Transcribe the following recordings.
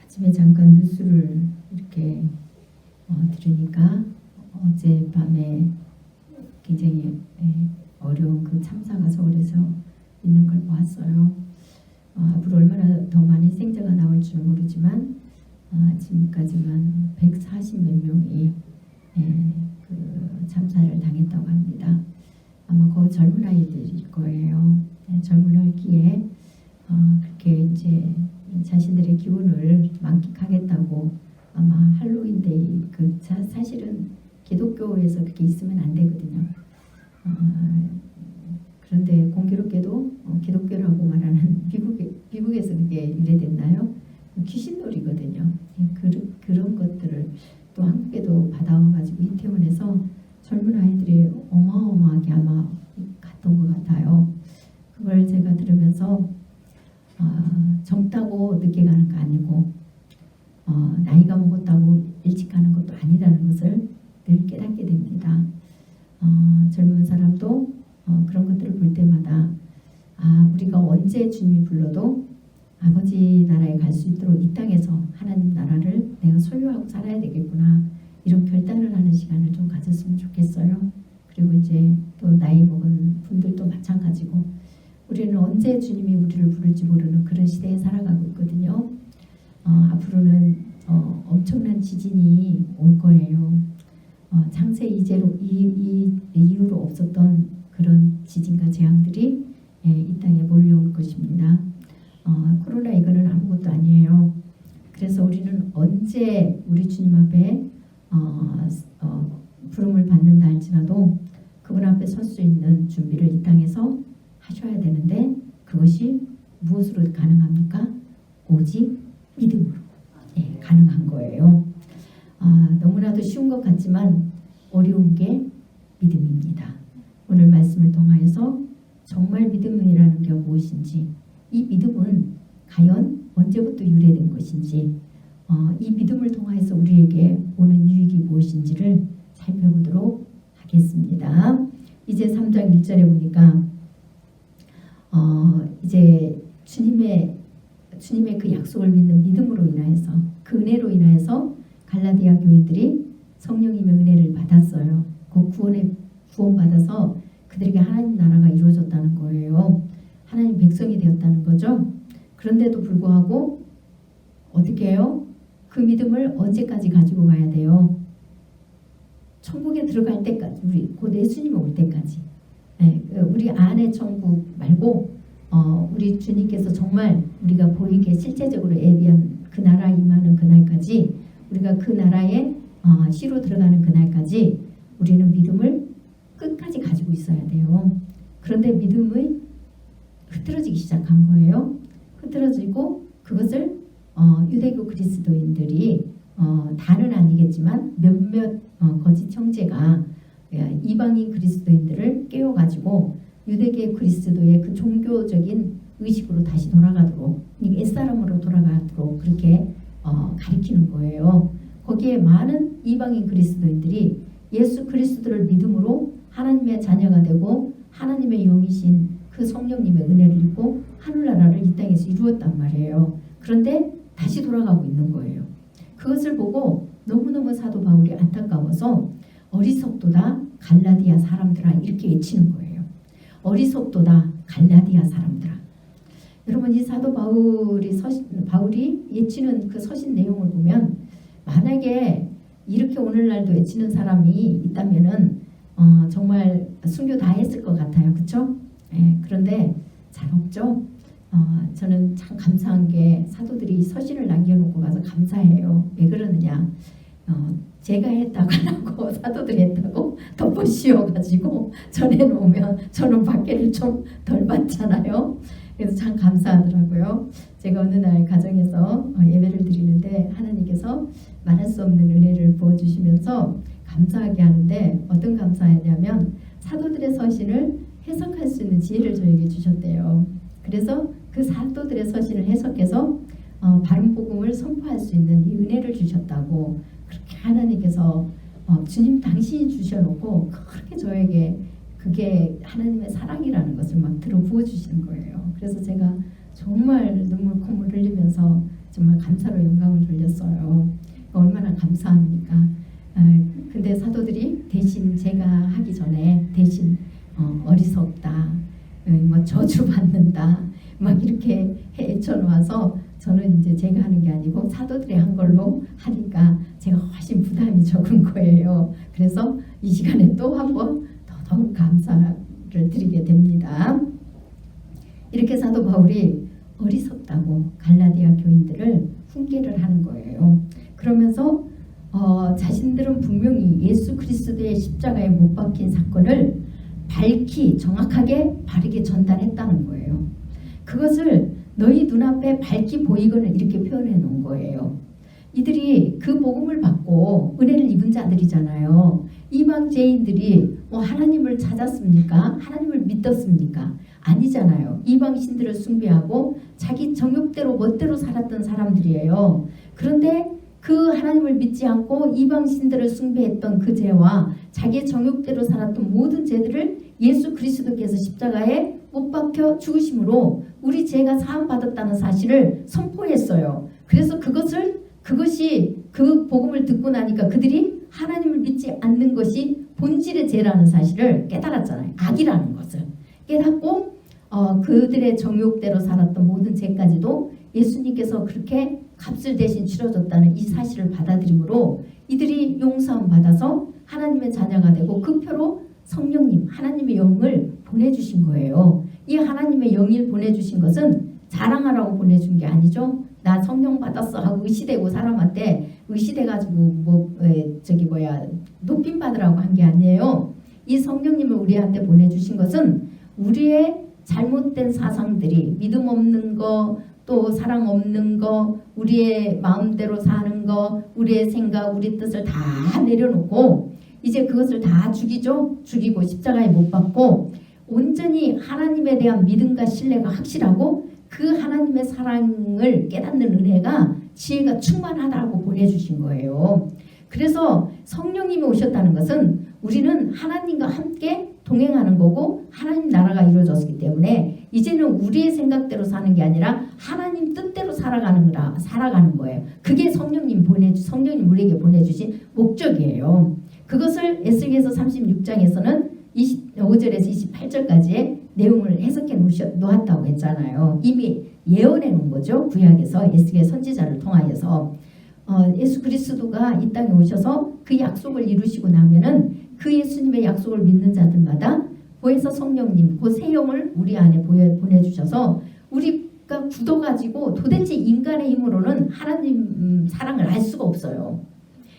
아침에 잠깐 뉴스를 이렇게 들으니까 어젯밤에 굉장히 어려운 그 참사가 서울에서 있는 걸 보았어요. 앞으로 얼마나 더 많이 생자가 나올 줄 모르지만 지금까지만 140 몇 명이 그 참사를 당했다고 합니다. 아마 그 젊은 아이들일 거예요. 젊은 아이기에 그렇게 이제 자신들의 기운을 만끽하겠다고 아마 할로윈데이 사실은 기독교에서 그렇게 있으면 안 되거든요. 그런데 공교롭게도 기독교라고 말하는 미국에서 그게 유래됐나요? 귀신놀이거든요. 그런 것들을 또 한국에도 받아와가지고 이태원에서 젊은 아이들이 어마어마하게 아마 갔던 것 같아요. 그걸 제가 들으면서 젊다고 늦게 가는 거 아니고 나이가 먹었다고 일찍 가는 것도 아니라는 것을 늘 깨닫게 됩니다. 젊은 사람도 그런 것들을 볼 때마다 우리가 언제 주님이 불러도 아버지 나라에 갈 수 있도록 이 땅에서 하나님 나라를 내가 소유하고 살아야 되겠구나, 이런 결단을 하는 시간을 좀 가졌으면 좋겠어요. 그리고 이제 또 나이 먹은 분들도 마찬가지고 우리는 언제 주님이 우리를 부를지 모르는 그런 시대에 살아가고 있거든요. 앞으로는 엄청난 지진이 올 거예요. 창세 이후로 없었던 그런 지진과 재앙들이 이 땅에 몰려올 것입니다. 코로나 이거는 아무것도 아니에요. 그래서 우리는 언제 우리 주님 앞에 부름을 받는다 할지라도 그분 앞에 설 수 있는 준비를 이 땅에서 하셔야 되는데, 그것이 무엇으로 가능합니까? 오직 믿음으로 가능한 거예요. 너무나도 쉬운 것 같지만 어려운 게 믿음입니다. 오늘 말씀을 통하여서 정말 믿음이라는 게 무엇인지, 이 믿음은 과연 언제부터 유래된 것인지, 이 믿음을 통하여서 우리에게 오는 유익이 무엇인지를 살펴보도록 하겠습니다. 이제 3장 1절에 보니까 이제 주님의 그 약속을 믿는 믿음으로 인하여서, 그 은혜로 인하여서 갈라디아 교인들이 성령님의 은혜를 받았어요. 그 구원받아서 그들에게 하나님 나라가 이루어졌다는 거예요. 하나님 백성이 되었다는 거죠. 그런데도 불구하고 어떻게 해요? 그 믿음을 언제까지 가지고 가야 돼요? 천국에 들어갈 때까지, 곧 예수님이 올 때까지. 우리 안의 천국 말고 우리 주님께서 정말 우리가 보이게 실제적으로 예비한 그 나라 임하는 그날까지, 우리가 그 나라에 시로 들어가는 그날까지 우리는 믿음을 끝까지 가지고 있어야 돼요. 그런데 믿음이 흐트러지기 시작한 거예요. 흐트러지고 그것을 유대교 그리스도인들이 다는 아니겠지만 몇몇 거짓 형제가 이방인 그리스도인들을 깨워가지고 유대계 그리스도의 그 종교적인 의식으로 다시 돌아가도록, 옛사람으로 돌아가도록 그렇게 가리키는 거예요. 거기에 많은 이방인 그리스도인들이 예수 그리스도를 믿음으로 하나님의 자녀가 되고 하나님의 영이신 그 성령님의 은혜를 입고 하늘나라를 이 땅에서 이루었단 말이에요. 그런데 다시 돌아가고 있는 거예요. 그것을 보고 너무너무 사도 바울이 안타까워서 어리석도다 갈라디아 사람들아, 이렇게 외치는 거예요. 어리석도다 갈라디아 사람들아. 여러분, 이 사도 바울이 외치는 그 서신 내용을 보면, 만약에 이렇게 오늘날도 외치는 사람이 있다면은 정말 순교 다 했을 것 같아요. 그렇죠? 그런데 잘 없죠. 저는 참 감사한 게 사도들이 서신을 남겨놓고 가서 감사해요. 왜 그러느냐? 제가 했다고 안 하고 사도들이 했다고 덮어씌워가지고 전해놓으면 저는 박해를 좀 덜 받잖아요. 그래서 참 감사하더라고요. 제가 어느 날 가정에서 예배를 드리는데 하나님께서 말할 수 없는 은혜를 부어주시면서 감사하게 하는데, 어떤 감사했냐면 사도들의 서신을 해석할 수 있는 지혜를 저에게 주셨대요. 그래서 그 사도들의 서신을 해석해서 바른 복음을 선포할 수 있는 이 은혜를 주셨다고, 그렇게 하나님께서 주님 당신이 주셔놓고 그렇게 저에게 그게 하나님의 사랑이라는 것을 막 들어 부어주시는 거예요. 그래서 제가 정말 눈물 콧물 흘리면서 정말 감사로 영광을 돌렸어요. 얼마나 감사합니까? 근데 사도들이 대신 제가 하기 전에 대신 어리석다, 뭐 저주받는다, 막 이렇게 헤쳐놓아서 저는 이제 제가 하는 게 아니고 사도들이 한 걸로 하니까 제가 훨씬 부담이 적은 거예요. 그래서 이 시간에 또 한 번 더더욱 감사를 드리게 됩니다. 이렇게 사도 바울이 어리석다고 갈라디아 교인들을 훈계를 하는 거예요. 그러면서 자신들은 분명히 예수 그리스도의 십자가에 못 박힌 사건을 밝히 정확하게 바르게 전달했다는 거예요. 그것을 너희 눈앞에 밝히 보이거늘 이렇게 표현해 놓은 거예요. 이들이 그 복음을 받고 은혜를 입은 자들이잖아요. 이방죄인들이 하나님을 찾았습니까? 하나님을 믿었습니까? 아니잖아요. 이방신들을 숭배하고 자기 정욕대로 멋대로 살았던 사람들이에요. 그런데 그 하나님을 믿지 않고 이방신들을 숭배했던 그 죄와 자기의 정욕대로 살았던 모든 죄들을 예수 그리스도께서 십자가에 못 박혀 죽으심으로 우리 죄가 사함받았다는 사실을 선포했어요. 그래서 그것이 그 복음을 듣고 나니까 그들이 하나님을 믿지 않는 것이 본질의 죄라는 사실을 깨달았잖아요. 악이라는 것을 깨닫고 그들의 정욕대로 살았던 모든 죄까지도 예수님께서 그렇게 값을 대신 치러줬다는 이 사실을 받아들이므로 이들이 용서함 받아서 하나님의 자녀가 되고 그 표로 성령님 하나님의 영을 보내주신 거예요. 이 하나님의 영을 보내주신 것은 자랑하라고 보내준 게 아니죠. 나 성령 받았어 하고 의시되고 사람한테 의시돼가지고 높임 받으라고 한 게 아니에요. 이 성령님을 우리한테 보내주신 것은 우리의 잘못된 사상들이 믿음 없는 거, 또 사랑 없는 거, 우리의 마음대로 사는 거, 우리의 생각, 우리 뜻을 다 내려놓고 이제 그것을 다 죽이고 십자가에 못 박고 온전히 하나님에 대한 믿음과 신뢰가 확실하고 그 하나님의 사랑을 깨닫는 은혜가 지혜가 충만하다고 보내주신 거예요. 그래서 성령님이 오셨다는 것은 우리는 하나님과 함께 동행하는 거고 하나님 나라가 이루어졌기 때문에 이제는 우리의 생각대로 사는 게 아니라 하나님 뜻대로 살아가는 거예요. 그게 성령님 우리에게 보내주신 목적이에요. 그것을 에스겔서 36장에서는 25절에서 28절까지의 내용을 해석해 놓았다고 했잖아요. 이미 예언해 놓은 거죠. 구약에서 에스겔 선지자를 통하여서 예수 그리스도가 이 땅에 오셔서 그 약속을 이루시고 나면은 그 예수님의 약속을 믿는 자들마다 보혜사 성령님 그 새 영을 우리 안에 보내주셔서 우리가 굳어가지고 도대체 인간의 힘으로는 하나님 사랑을 알 수가 없어요.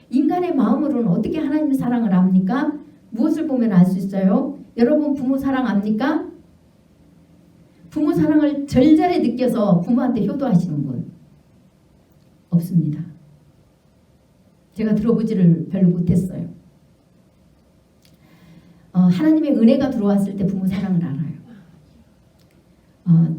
인간의 마음으로는 어떻게 하나님의 사랑을 압니까? 무엇을 보면 알 수 있어요? 여러분 부모 사랑 압니까? 부모 사랑을 절절히 느껴서 부모한테 효도하시는 분 없습니다. 제가 들어보지를 별로 못했어요. 하나님의 은혜가 들어왔을 때 부모 사랑을 알아요.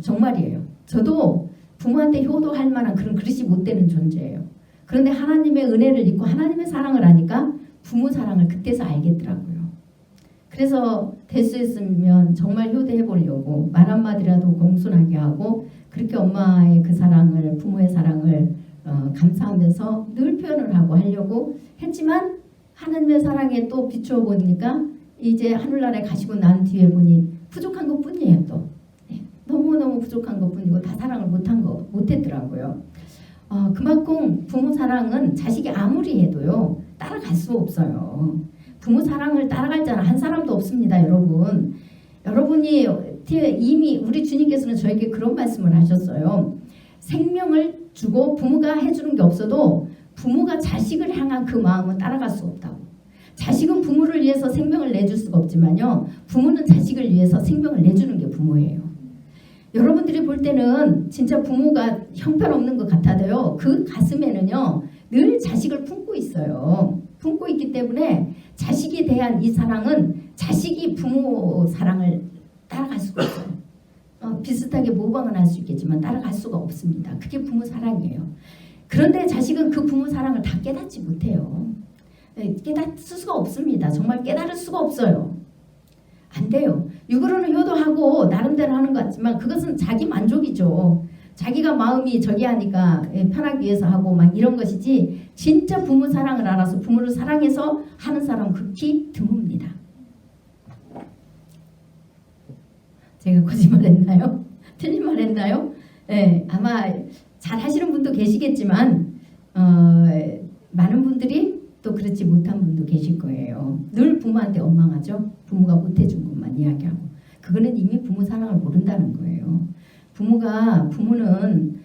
정말이에요. 저도 부모한테 효도할 만한 그런 그릇이 못 되는 존재예요. 그런데 하나님의 은혜를 입고 하나님의 사랑을 아니까 부모 사랑을 그때서 알겠더라고요. 그래서 될 수 있으면 정말 효도해 보려고 말 한마디라도 공손하게 하고 그렇게 엄마의 그 사랑을 부모의 사랑을 감사하면서 늘 표현을 하려고 했지만 하나님의 사랑에 또 비추어 보니까 이제 하늘나라에 가시고 난 뒤에 보니 부족한 것 뿐이에요. 또 너무너무 부족한 것 뿐이고 다 사랑을 못했더라고요. 그만큼 부모 사랑은 자식이 아무리 해도요 따라갈 수 없어요. 부모 사랑을 따라갈 자는 한 사람도 없습니다. 여러분이 이미 우리 주님께서는 저에게 그런 말씀을 하셨어요. 생명을 주고 부모가 해주는 게 없어도 부모가 자식을 향한 그 마음은 따라갈 수 없다고. 자식은 부모를 위해서 생명을 내줄 수가 없지만요 부모는 자식을 위해서 생명을 내주는 게 부모예요. 여러분들이 볼 때는 진짜 부모가 형편없는 것 같아도요 그 가슴에는요 늘 자식을 품고 있어요. 품고 있기 때문에 자식에 대한 이 사랑은 자식이 부모 사랑을 따라갈 수가 없어요. 비슷하게 모방은 할 수 있겠지만 따라갈 수가 없습니다. 그게 부모 사랑이에요. 그런데 자식은 그 부모 사랑을 다 깨닫지 못해요. 깨닫을 수가 없습니다. 정말 깨달을 수가 없어요. 안 돼요. 육으로는 효도하고 나름대로 하는 것 같지만 그것은 자기 만족이죠. 자기가 마음이 저기 하니까 편하기 위해서 하고 막 이런 것이지 진짜 부모 사랑을 알아서 부모를 사랑해서 하는 사람 극히 드뭅니다. 제가 거짓말했나요? 틀린 말했나요? 네, 아마 잘 하시는 분도 계시겠지만 많은 분들이 또 그렇지 못한 분도 계실 거예요. 늘 부모한테 원망하죠. 부모가 못해준 것만 이야기하고. 그거는 이미 부모 사랑을 모른다는 거예요. 부모는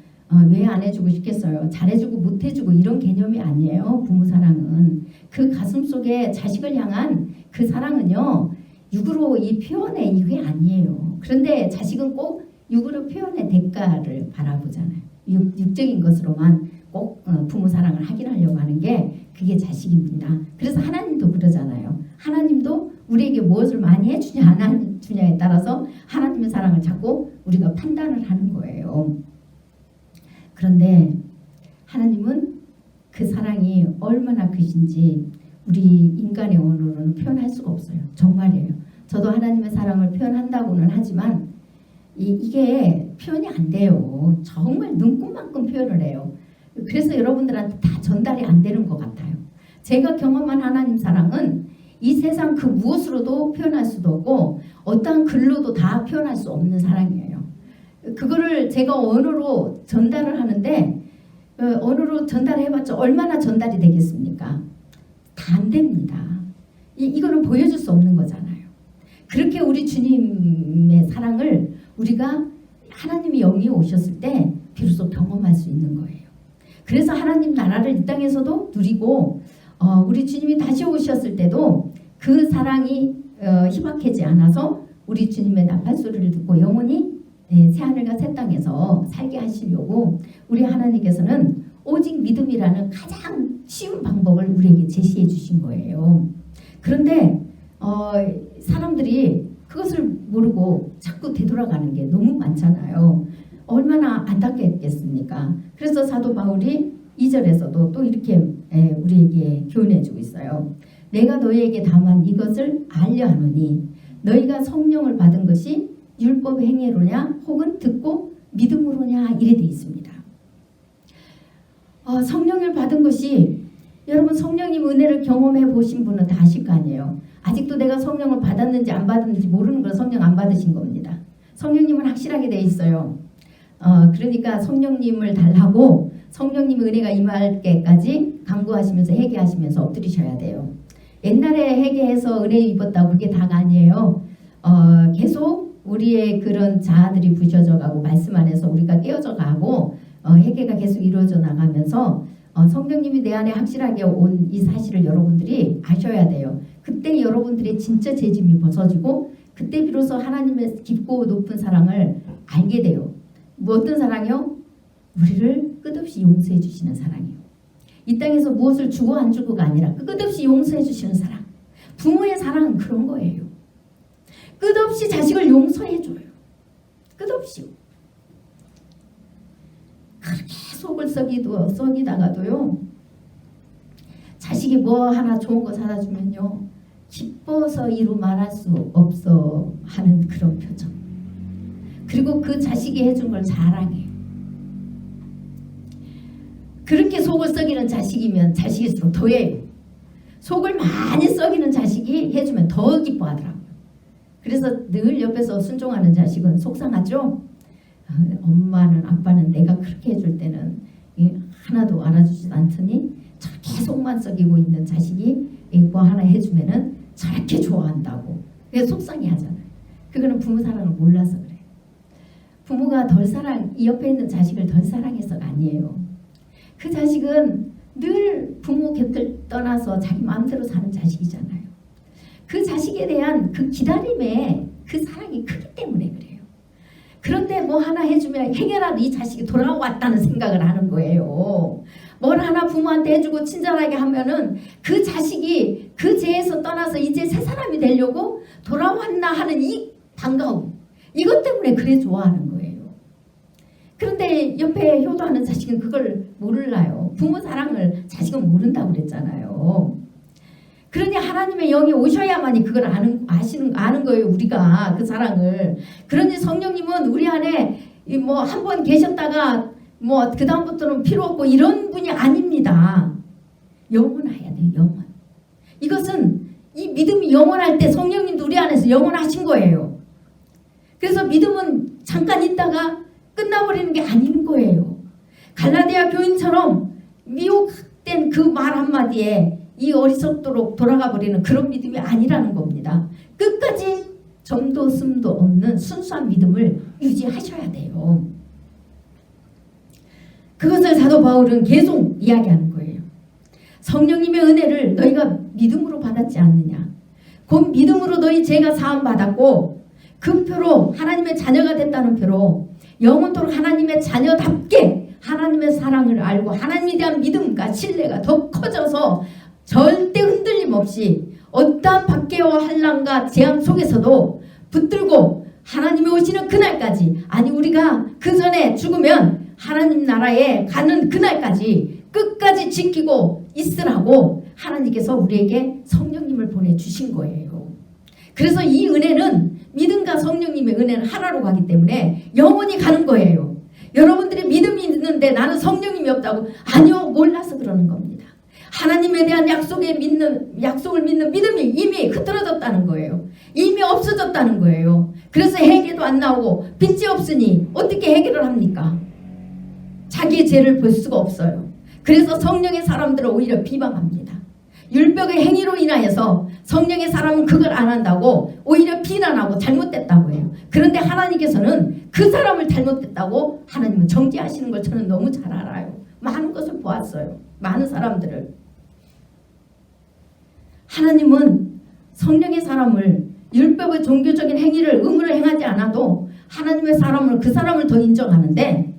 왜 안 해주고 싶겠어요. 잘해주고 못해주고 이런 개념이 아니에요. 부모 사랑은 그 가슴 속에 자식을 향한 그 사랑은요, 육으로 이 표현의 이게 아니에요. 그런데 자식은 꼭 육으로 표현의 대가를 바라보잖아요. 육적인 것으로만 꼭 부모 사랑을 확인하려고 하는 게 그게 자식입니다. 그래서 하나님도 그러잖아요. 하나님도 우리에게 무엇을 많이 해주냐 안 해주냐에 따라서 하나님의 사랑을 자꾸 우리가 판단을 하는 거예요. 그런데 하나님은 그 사랑이 얼마나 크신지 우리 인간의 언어로는 표현할 수가 없어요. 정말이에요. 저도 하나님의 사랑을 표현한다고는 하지만 이게 표현이 안 돼요. 정말 눈꽃만큼 표현을 해요. 그래서 여러분들한테 다 전달이 안 되는 것 같아요. 제가 경험한 하나님 사랑은 이 세상 그 무엇으로도 표현할 수도 없고 어떠한 글로도 다 표현할 수 없는 사랑이에요. 그거를 제가 언어로 전달을 하는데 언어로 전달해봤자 얼마나 전달이 되겠습니까? 다 안 됩니다. 이거는 보여줄 수 없는 거잖아요. 그렇게 우리 주님의 사랑을 우리가 하나님이 영이 오셨을 때 비로소 경험할 수 있는 거예요. 그래서 하나님 나라를 이 땅에서도 누리고 우리 주님이 다시 오셨을 때도 그 사랑이 희박하지 않아서 우리 주님의 나팔 소리를 듣고 영원히 새하늘과 새 땅에서 살게 하시려고 우리 하나님께서는 오직 믿음이라는 가장 쉬운 방법을 우리에게 제시해 주신 거예요. 그런데 사람들이 그것을 모르고 자꾸 되돌아가는 게 너무 많잖아요. 얼마나 안타깝겠습니까? 그래서 사도 바울이 2절에서도 또 이렇게 우리에게 교훈해 주고 있어요. 내가 너희에게 다만 이것을 알려 하노니 너희가 성령을 받은 것이 율법의 행위로냐 혹은 듣고 믿음으로냐 이래 돼 있습니다. 성령을 받은 것이 여러분 성령님 은혜를 경험해 보신 분은 다 아실 거 아니에요. 아직도 내가 성령을 받았는지 안 받았는지 모르는 건 성령 안 받으신 겁니다. 성령님은 확실하게 돼 있어요. 그러니까 성령님을 달라고 성령님의 은혜가 임할 때까지 간구하시면서 회개하시면서 엎드리셔야 돼요. 옛날에 회개해서 은혜 입었다고 그게 다가 아니에요. 계속 우리의 그런 자아들이 부셔져 가고 말씀 안에서 우리가 깨어져 가고 회개가 계속 이루어져 나가면서 성령님이 내 안에 확실하게 온 이 사실을 여러분들이 아셔야 돼요. 그때 여러분들의 진짜 죄짐이 벗어지고 그때 비로소 하나님의 깊고 높은 사랑을 알게 돼요. 뭐 어떤 사랑이요? 우리를 끝없이 용서해 주시는 사랑이요. 이 땅에서 무엇을 주고 안 주고가 아니라 끝없이 용서해 주시는 사랑. 부모의 사랑은 그런 거예요. 끝없이 자식을 용서해 줘요. 끝없이요. 그렇게 속을 썩이다가도요. 자식이 뭐 하나 좋은 거 사다 주면요. 기뻐서 이루 말할 수 없어 하는 그런 표정. 그리고 그 자식이 해준 걸 자랑해요. 그렇게 속을 썩이는 자식이면 자식일수록 더해요. 속을 많이 썩이는 자식이 해주면 더 기뻐하더라고요. 그래서 늘 옆에서 순종하는 자식은 속상하죠. 엄마는 아빠는 내가 그렇게 해줄 때는 하나도 알아주지도 않더니 저렇게 속만 썩이고 있는 자식이 뭐 하나 해주면은 저렇게 좋아한다고. 그게 속상해 하잖아요. 그거는 부모 사랑을 몰라서 그래요. 부모가 이 옆에 있는 자식을 덜 사랑해서가 아니에요. 그 자식은 늘 부모 곁을 떠나서 자기 마음대로 사는 자식이잖아요. 그 자식에 대한 그 기다림에 그 사랑이 크기 때문에 그래요. 그런데 뭐 하나 해주면 행여라도 이 자식이 돌아왔다는 생각을 하는 거예요. 뭘 하나 부모한테 해주고 친절하게 하면은 그 자식이 그 죄에서 떠나서 이제 새 사람이 되려고 돌아왔나 하는 이 반가움. 이것 때문에 그래 좋아하는 거예요. 그런데 옆에 효도하는 자식은 그걸 몰라요. 부모 사랑을 자식은 모른다고 그랬잖아요. 그러니 하나님의 영이 오셔야만이 그걸 아는 거예요. 우리가 그 사랑을. 그러니 성령님은 우리 안에 뭐 한 번 계셨다가 뭐 그 다음부터는 필요 없고 이런 분이 아닙니다. 영원해야 돼요. 영원. 이것은 이 믿음이 영원할 때 성령님도 우리 안에서 영원하신 거예요. 그래서 믿음은 잠깐 있다가 끝나버리는 게 아닌 거예요. 갈라디아 교인처럼 미혹된 그 말 한마디에 이 어리석도록 돌아가 버리는 그런 믿음이 아니라는 겁니다. 끝까지 점도 숨도 없는 순수한 믿음을 유지하셔야 돼요. 그것을 사도 바울은 계속 이야기하는 거예요. 성령님의 은혜를 너희가 믿음으로 받았지 않느냐. 곧 믿음으로 너희 죄가 사함 받았고 그 표로 하나님의 자녀가 됐다는 표로 영원토록 하나님의 자녀답게 하나님의 사랑을 알고 하나님에 대한 믿음과 신뢰가 더 커져서 절대 흔들림 없이 어떠한 박해와 환난과 재앙 속에서도 붙들고 하나님이 오시는 그날까지, 아니 우리가 그 전에 죽으면 하나님 나라에 가는 그날까지 끝까지 지키고 있으라고 하나님께서 우리에게 성령님을 보내주신 거예요. 그래서 이 은혜는, 믿음과 성령님의 은혜는 하나로 가기 때문에 영원히 가는 거예요. 여러분들이 믿음이 있는데 나는 성령님이 없다고, 아니요, 몰라서 그러는 겁니다. 하나님에 대한 약속을 믿는 믿음이 이미 흐트러졌다는 거예요. 이미 없어졌다는 거예요. 그래서 해결도 안 나오고 빚이 없으니 어떻게 해결을 합니까? 자기의 죄를 볼 수가 없어요. 그래서 성령의 사람들을 오히려 비방합니다. 율법의 행위로 인하여서 성령의 사람은 그걸 안 한다고 오히려 비난하고 잘못됐다고 해요. 그런데 하나님께서는 그 사람을 잘못됐다고 하나님은 정죄하시는 걸 저는 너무 잘 알아요. 많은 것을 보았어요. 많은 사람들을. 하나님은 성령의 사람을, 율법의 종교적인 행위를 의무를 행하지 않아도 하나님의 사람을, 그 사람을 더 인정하는데,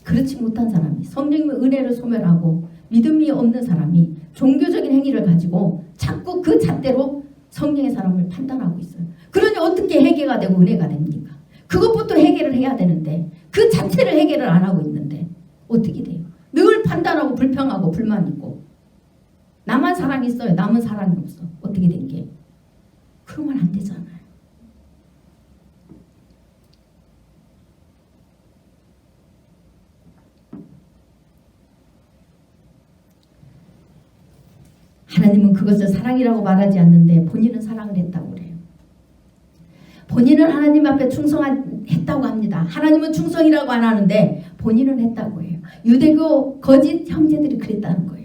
그렇지 못한 사람이, 성령님의 은혜를 소멸하고 믿음이 없는 사람이 종교적인 행위를 가지고 자꾸 그 잣대로 성령의 사람을 판단하고 있어요. 그러니 어떻게 해결가 되고 은혜가 됩니까? 그것부터 해결을 해야 되는데 그 자체를 해결을 안 하고 있는데 어떻게 돼요? 늘 판단하고 불평하고 불만 있고, 나만 사랑이 있어요, 남은 사랑이 없어. 어떻게 된 게? 그러면 안 되잖아요. 하나님은 그것을 사랑이라고 말하지 않는데 본인은 사랑을 했다고 그래요. 본인은 하나님 앞에 충성했다고 합니다. 하나님은 충성이라고 안 하는데 본인은 했다고 해요. 유대교 거짓 형제들이 그랬다는 거예요.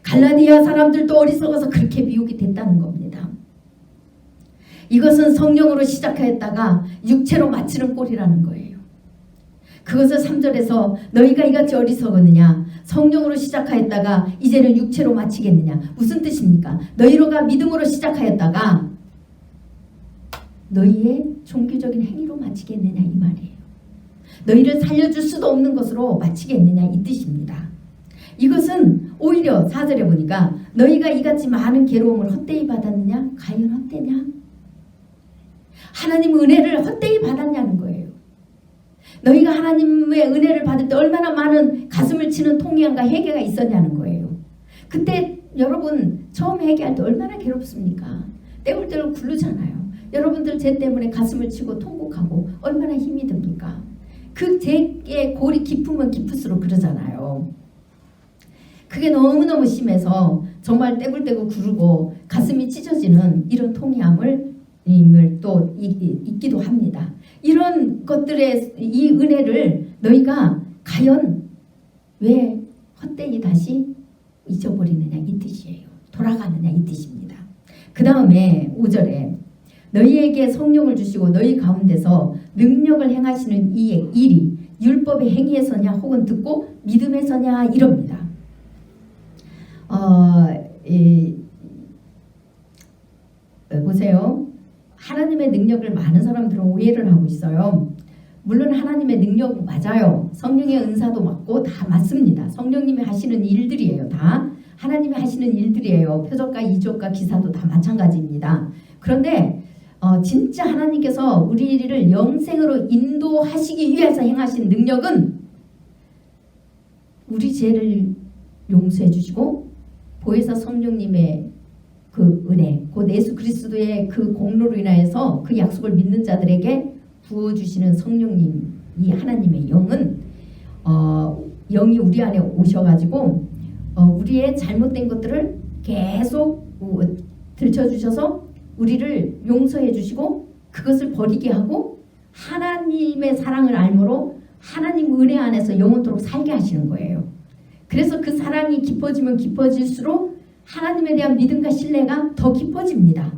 갈라디아 사람들도 어리석어서 그렇게 미혹이 됐다는 겁니다. 이것은 성령으로 시작하였다가 육체로 마치는 꼴이라는 거예요. 그것을 3절에서 너희가 이같이 어리석었느냐, 성령으로 시작하였다가 이제는 육체로 마치겠느냐. 무슨 뜻입니까? 너희로가 믿음으로 시작하였다가 너희의 종교적인 행위로 마치겠느냐 이 말이에요. 너희를 살려줄 수도 없는 것으로 마치겠느냐 이 뜻입니다. 이것은 오히려 4절에 보니까 너희가 이같이 많은 괴로움을 헛되이 받았느냐? 과연 헛되냐? 하나님의 은혜를 헛되이 받았냐는 거예요. 너희가 하나님의 은혜를 받을 때 얼마나 많은 가슴을 치는 통회함과 회개가 있었냐는 거예요. 그때 여러분 처음 회개할 때 얼마나 괴롭습니까? 떼굴떼굴 굴르잖아요. 여러분들 죄 때문에 가슴을 치고 통곡하고 얼마나 힘이 듭니까? 그 죄의 골이 깊으면 깊을수록 그러잖아요. 그게 너무너무 심해서 정말 떼굴떼굴 구르고 가슴이 찢어지는 이런 통회함을 또 있기도 합니다. 이런 것들의 이 은혜를 너희가 과연 왜 헛되이 다시 잊어버리느냐 이 뜻이에요. 돌아가느냐 이 뜻입니다. 그 다음에 5절에 너희에게 성령을 주시고 너희 가운데서 능력을 행하시는 이 일이 율법의 행위에서냐 혹은 듣고 믿음에서냐 이럽니다. 보세요. 하나님의 능력을 많은 사람들은 오해를 하고 있어요. 물론 하나님의 능력 맞아요. 성령의 은사도 맞고 다 맞습니다. 성령님이 하시는 일들이에요. 다 하나님이 하시는 일들이에요. 표적과 이적과 기사도 다 마찬가지입니다. 그런데 진짜 하나님께서 우리를 영생으로 인도하시기 위해서 행하신 능력은 우리 죄를 용서해 주시고 보혜사 성령님의 그 은혜, 곧 예수 그리스도의 그 공로로 인하여서 그 약속을 믿는 자들에게 부어주시는 성령님, 이 하나님의 영은 영이 우리 안에 오셔가지고 우리의 잘못된 것들을 계속 들춰주셔서 우리를 용서해 주시고 그것을 버리게 하고 하나님의 사랑을 알므로 하나님 은혜 안에서 영원토록 살게 하시는 거예요. 그래서 그 사랑이 깊어지면 깊어질수록 하나님에 대한 믿음과 신뢰가 더 깊어집니다.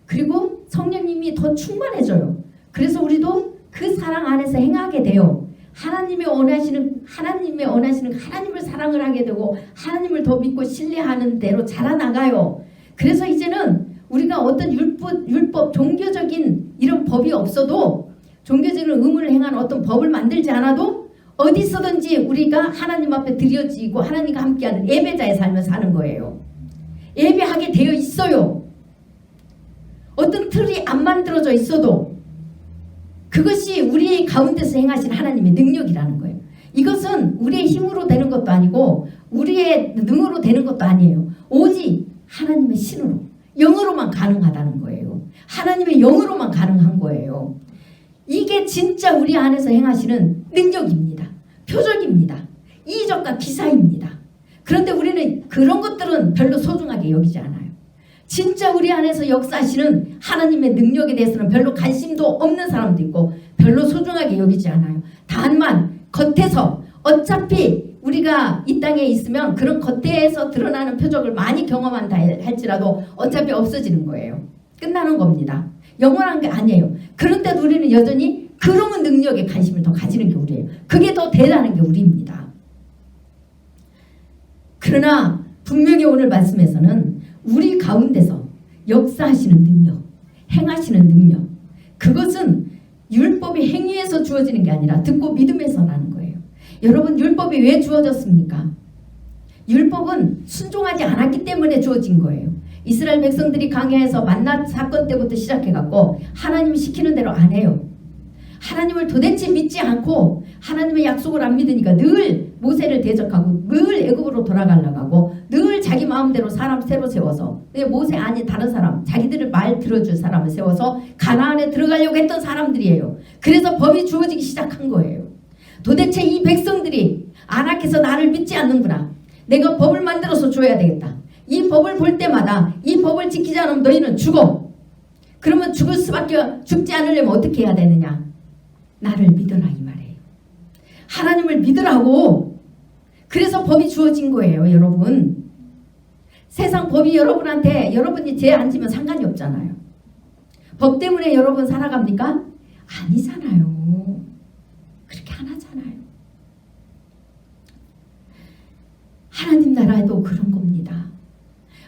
그리고 성령님이 더 충만해져요. 그래서 우리도 그 사랑 안에서 행하게 돼요. 하나님의 원하시는 하나님을 사랑을 하게 되고 하나님을 더 믿고 신뢰하는 대로 자라나가요. 그래서 이제는 우리가 어떤 율법, 종교적인 이런 법이 없어도 종교적인 의무를 행하는 어떤 법을 만들지 않아도 어디서든지 우리가 하나님 앞에 드려지고 하나님과 함께하는 예배자의 삶을 사는 거예요. 예배하게 되어 있어요. 어떤 틀이 안 만들어져 있어도 그것이 우리 가운데서 행하신 하나님의 능력이라는 거예요. 이것은 우리의 힘으로 되는 것도 아니고 우리의 능으로 되는 것도 아니에요. 오직 하나님의 신으로, 영으로만 가능하다는 거예요. 하나님의 영으로만 가능한 거예요. 이게 진짜 우리 안에서 행하시는 능력입니다. 표적입니다. 이적과 기사입니다. 그런데 우리는 그런 것들은 별로 소중하게 여기지 않아요. 진짜 우리 안에서 역사하시는 하나님의 능력에 대해서는 별로 관심도 없는 사람도 있고 별로 소중하게 여기지 않아요. 다만 겉에서 어차피 우리가 이 땅에 있으면 그런 겉에서 드러나는 표적을 많이 경험한다 할지라도 어차피 없어지는 거예요. 끝나는 겁니다. 영원한 게 아니에요. 그런데도 우리는 여전히 그런 능력에 관심을 더 가지는 게 우리예요. 그게 더 대단한 게 우리입니다. 그러나 분명히 오늘 말씀에서는 우리 가운데서 역사하시는 능력, 행하시는 능력, 그것은 율법의 행위에서 주어지는 게 아니라 듣고 믿음에서 나는 거예요. 여러분, 율법이 왜 주어졌습니까? 율법은 순종하지 않았기 때문에 주어진 거예요. 이스라엘 백성들이 광야에서 만나 사건 때부터 시작해갖고 하나님이 시키는 대로 안 해요. 하나님을 도대체 믿지 않고 하나님의 약속을 안 믿으니까 늘 모세를 대적하고 늘 애굽으로 돌아가려고 하고 늘 자기 마음대로 사람 새로 세워서 모세 아닌 다른 사람, 자기들을 말 들어줄 사람을 세워서 가나안에 들어가려고 했던 사람들이에요. 그래서 법이 주어지기 시작한 거예요. 도대체 이 백성들이 안악해서 나를 믿지 않는구나. 내가 법을 만들어서 줘야 되겠다. 이 법을 볼 때마다 이 법을 지키지 않으면 너희는 죽어. 그러면 죽지 않으려면 어떻게 해야 되느냐? 나를 믿어라 이 말이에요. 하나님을 믿으라고. 그래서 법이 주어진 거예요. 여러분, 세상 법이 여러분한테 여러분이 죄 안 지면 상관이 없잖아요. 법 때문에 여러분 살아갑니까? 아니잖아요. 그렇게 안 하잖아요. 하나님 나라에도 그런 겁니다.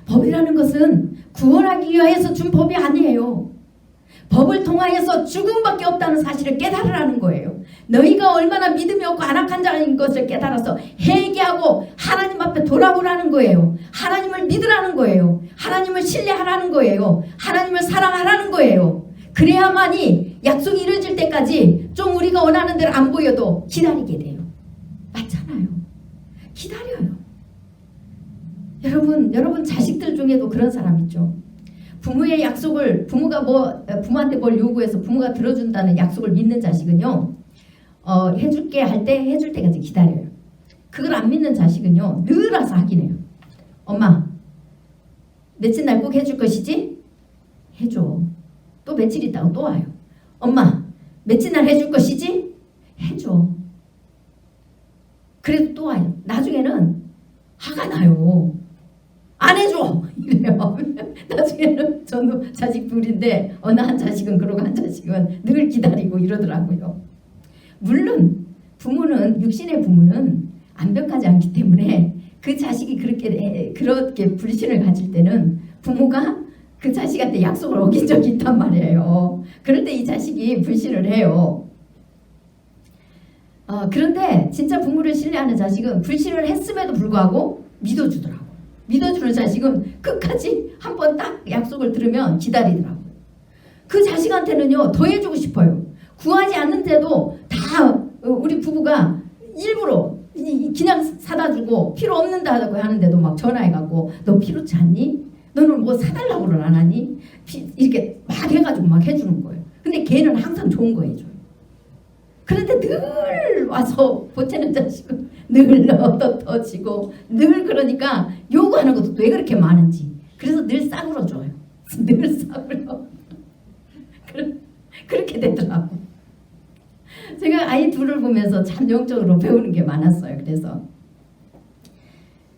법이라는 것은 구원하기 위해서 준 법이 아니에요. 법을 통하여서 죽음밖에 없다는 사실을 깨달으라는 거예요. 너희가 얼마나 믿음이 없고 안악한 자인 것을 깨달아서 회개하고 하나님 앞에 돌아보라는 거예요. 하나님을 믿으라는 거예요. 하나님을 신뢰하라는 거예요. 하나님을 사랑하라는 거예요. 그래야만이 약속이 이루어질 때까지 좀 우리가 원하는 대로 안 보여도 기다리게 돼요. 맞잖아요. 기다려요. 여러분 자식들 중에도 그런 사람 있죠. 부모의 약속을 부모한테 뭘 요구해서 부모가 들어준다는 약속을 믿는 자식은요, 해줄게 할 때 해줄 때까지 기다려요. 그걸 안 믿는 자식은요, 늘 와서 하긴 해요. 엄마, 며칠 날 꼭 해줄 것이지? 해줘. 또 며칠 있다가 또 와요. 엄마, 며칠 날 해줄 것이지? 해줘. 그래도 또 와요. 나중에는 화가 나요. 안 해줘! 이래요. 나중에는 저도 자식 둘인데 어느 한 자식은 그러고 한 자식은 늘 기다리고 이러더라고요. 물론 부모는, 육신의 부모는 완벽하지 않기 때문에 그 자식이 그렇게 불신을 가질 때는 부모가 그 자식한테 약속을 어긴 적이 있단 말이에요. 그럴 때 이 자식이 불신을 해요. 그런데 진짜 부모를 신뢰하는 자식은 불신을 했음에도 불구하고 믿어주더라고요. 믿어주는 자식은 끝까지 한 번 딱 약속을 들으면 기다리더라고요. 그 자식한테는요, 더 해주고 싶어요. 구하지 않는데도 다 우리 부부가 일부러 그냥 사다 주고 필요 없는다고 하는데도 막 전화해갖고 너 필요치 않니? 너는 뭐 사달라고는 안 하니? 이렇게 막 해가지고 막 해주는 거예요. 근데 걔는 항상 좋은 거 해줘요. 그런데 늘 와서 보채는 자식은 늘 얻어터지고 늘 그러니까 요구하는 것도 왜 그렇게 많은지. 그래서 늘 싸구려 줘요. 늘 싸구려. 그렇게 되더라고. 제가 아이 둘을 보면서 참 영적으로 배우는 게 많았어요. 그래서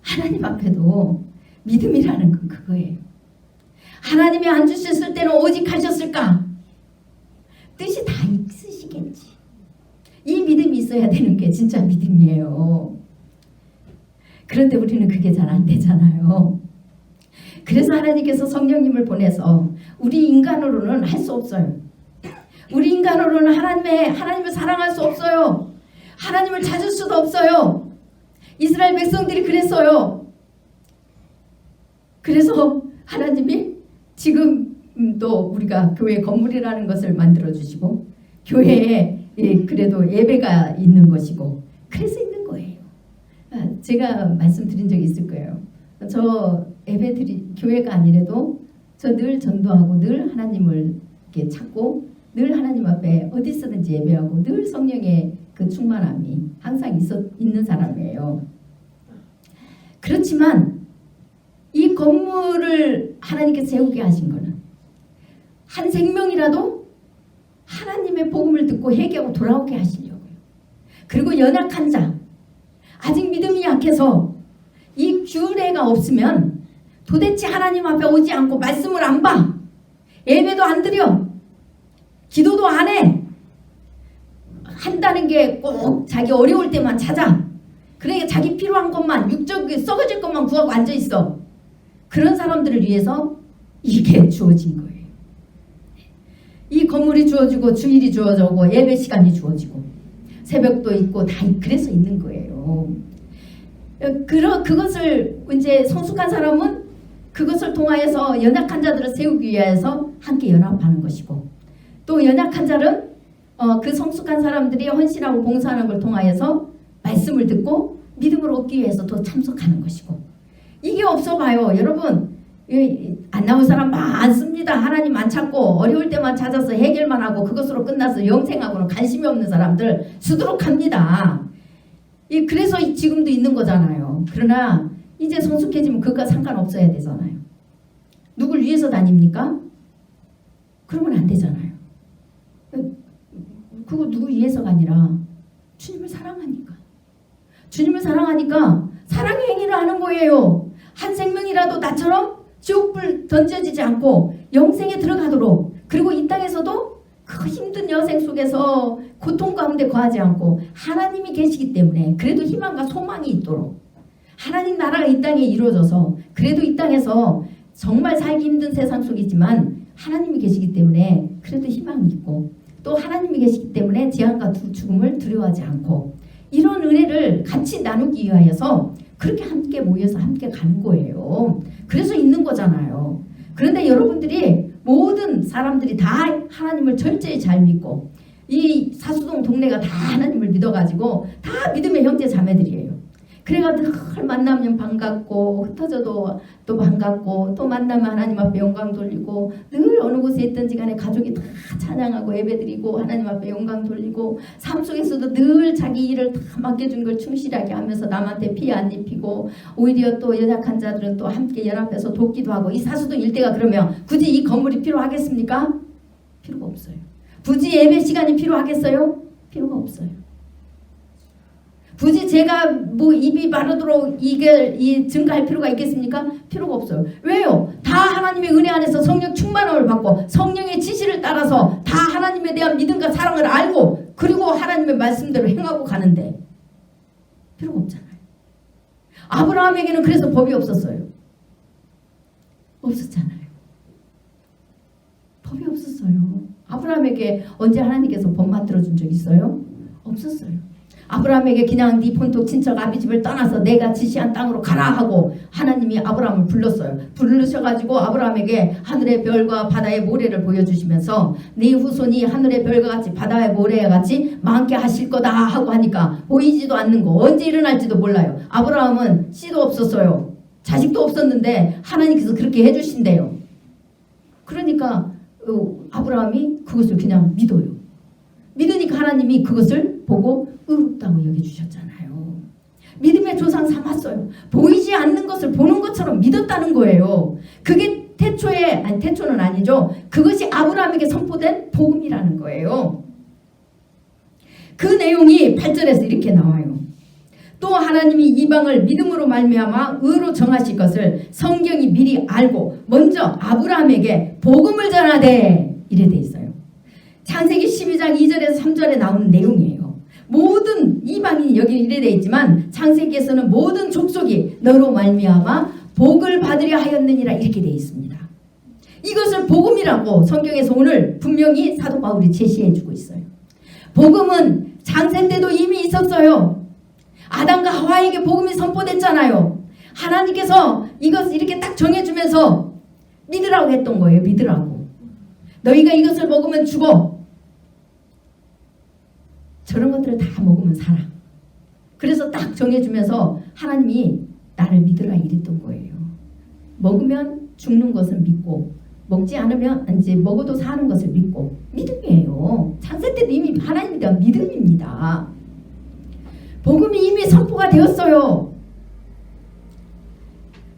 하나님 앞에도 믿음이라는 건 그거예요. 하나님이 안 주셨을 때는 오직 하셨을까? 뜻이 다 있으시겠지. 이 믿음이 있어야 되는 게 진짜 믿음이에요. 그런데 우리는 그게 잘 안 되잖아요. 그래서 하나님께서 성령님을 보내서 우리 인간으로는 할 수 없어요. 우리 인간으로는 하나님을 사랑할 수 없어요. 하나님을 찾을 수도 없어요. 이스라엘 백성들이 그랬어요. 그래서 하나님이 지금도 우리가 교회 건물이라는 것을 만들어 주시고 교회에 그래도 예배가 있는 것이고 그래서 있는 거예요. 제가 말씀드린 적이 있을 거예요. 저 교회가 아니래도 저 늘 전도하고 늘 하나님을 이렇게 찾고 늘 하나님 앞에 어디서든지 예배하고 늘 성령의 그 충만함이 항상 있는 사람이에요. 그렇지만 이 건물을 하나님께서 세우게 하신 거는 한 생명이라도 하나님의 복음을 듣고 회개하고 돌아오게 하시려고요. 그리고 연약한 자, 아직 믿음이 약해서 이 규례가 없으면 도대체 하나님 앞에 오지 않고 말씀을 안 봐. 예배도 안 드려. 기도도 안 해. 한다는 게 꼭 자기 어려울 때만 찾아. 그러니까 자기 필요한 것만 육적이 썩어질 것만 구하고 앉아있어. 그런 사람들을 위해서 이게 주어진 거예요. 이 건물이 주어지고 주일이 주어지고 예배 시간이 주어지고 새벽도 있고 다 그래서 있는 거예요. 그것을 이제 성숙한 사람은 그것을 통하여서 연약한 자들을 세우기 위해서 함께 연합하는 것이고 또 연약한 자는 그 성숙한 사람들이 헌신하고 봉사하는 걸 통하여서 말씀을 듣고 믿음을 얻기 위해서 더 참석하는 것이고 이게 없어 봐요. 여러분 안 나올 사람 많습니다. 하나님 안 찾고 어려울 때만 찾아서 해결만 하고 그것으로 끝나서 영생하고는 관심이 없는 사람들 수두룩합니다. 그래서 지금도 있는 거잖아요. 그러나 이제 성숙해지면 그것과 상관없어야 되잖아요. 누굴 위해서 다닙니까? 그러면 안 되잖아요. 그거 누구 위해서가 아니라 주님을 사랑하니까. 주님을 사랑하니까 사랑의 행위를 하는 거예요. 한 생명이라도 나처럼 지옥불 던져지지 않고 영생에 들어가도록 그리고 이 땅에서도 그 힘든 여생 속에서 고통 가운데 거하지 않고 하나님이 계시기 때문에 그래도 희망과 소망이 있도록 하나님 나라가 이 땅에 이루어져서 그래도 이 땅에서 정말 살기 힘든 세상 속이지만 하나님이 계시기 때문에 그래도 희망이 있고 또 하나님이 계시기 때문에 재앙과 죽음을 두려워하지 않고 이런 은혜를 같이 나누기 위하여서 그렇게 함께 모여서 함께 가는 거예요. 그래서 있는 거잖아요. 그런데 여러분들이 모든 사람들이 다 하나님을 철저히 잘 믿고 이 사수동 동네가 다 하나님을 믿어가지고 다 믿음의 형제 자매들이에요. 그래가지고 늘 만나면 반갑고 흩어져도 또 반갑고 또 만나면 하나님 앞에 영광 돌리고 늘 어느 곳에 있든지 간에 가족이 다 찬양하고 예배드리고 하나님 앞에 영광 돌리고 삶 속에서도 늘 자기 일을 다 맡겨준 걸 충실하게 하면서 남한테 피해 안 입히고 오히려 또 연약한 자들은 또 함께 연합해서 돕기도 하고 이 사수동 일대가 그러면 굳이 이 건물이 필요하겠습니까? 필요가 없어요. 굳이 예배 시간이 필요하겠어요? 필요가 없어요. 굳이 제가 뭐 입이 마르도록 이게 증가할 필요가 있겠습니까? 필요가 없어요. 왜요? 다 하나님의 은혜 안에서 성령 충만함을 받고 성령의 지시를 따라서 다 하나님에 대한 믿음과 사랑을 알고 그리고 하나님의 말씀대로 행하고 가는데 필요가 없잖아요. 아브라함에게는 그래서 법이 없었어요. 없었잖아요. 법이 없었어요. 아브라함에게 언제 하나님께서 법 만들어준 적 있어요? 없었어요. 아브라함에게 그냥 네 본토 친척 아비집을 떠나서 내가 지시한 땅으로 가라 하고 하나님이 아브라함을 불렀어요. 부르셔가지고 아브라함에게 하늘의 별과 바다의 모래를 보여주시면서 네 후손이 하늘의 별과 같이 바다의 모래와 같이 많게 하실 거다 하고 하니까 보이지도 않는 거 언제 일어날지도 몰라요. 아브라함은 씨도 없었어요. 자식도 없었는데 하나님께서 그렇게 해주신대요. 그러니까 아브라함이 그것을 그냥 믿어요. 믿으니까 하나님이 그것을 보고 의롭다고 여겨주셨잖아요. 믿음의 조상 삼았어요. 보이지 않는 것을 보는 것처럼 믿었다는 거예요. 그게 태초는 아니죠. 그것이 아브라함에게 선포된 복음이라는 거예요. 그 내용이 8절에서 이렇게 나와요. 또 하나님이 이방을 믿음으로 말미암아 의로 정하실 것을 성경이 미리 알고 먼저 아브라함에게 복음을 전하되 이래 돼 있어요. 창세기 12장 2절에서 3절에 나오는 내용이에요. 모든 이방인이 여기 이래 돼 있지만 창세기에서는 모든 족속이 너로 말미암아 복을 받으려 하였느니라 이렇게 돼 있습니다. 이것을 복음이라고 성경에서 오늘 분명히 사도 바울이 제시해 주고 있어요. 복음은 창세 때도 이미 있었어요. 아담과 하와에게 복음이 선포됐잖아요. 하나님께서 이것을 이렇게 딱 정해주면서 믿으라고 했던 거예요. 믿으라고. 너희가 이것을 먹으면 죽어. 저런 것들을 다 먹으면 살아. 그래서 딱 정해주면서 하나님이 나를 믿으라 이랬던 거예요. 먹으면 죽는 것을 믿고 먹지 않으면 이제 먹어도 사는 것을 믿고 믿음이에요. 창세 때도 이미 하나님에 대한 믿음입니다. 복음이 이미 선포가 되었어요.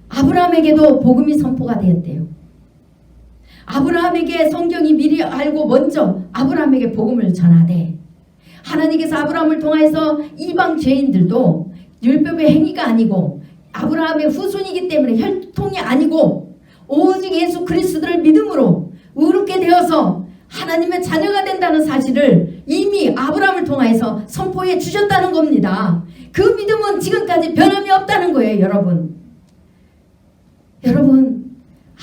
아브라함에게도 복음이 선포가 되었대요. 아브라함에게 성경이 미리 알고 먼저 아브라함에게 복음을 전하되 하나님께서 아브라함을 통해서 이방 죄인들도 율법의 행위가 아니고 아브라함의 후손이기 때문에 혈통이 아니고 오직 예수 그리스도를 믿음으로 의롭게 되어서 하나님의 자녀가 된다는 사실을 이미 아브라함을 통해서 선포해 주셨다는 겁니다. 그 믿음은 지금까지 변함이 없다는 거예요. 여러분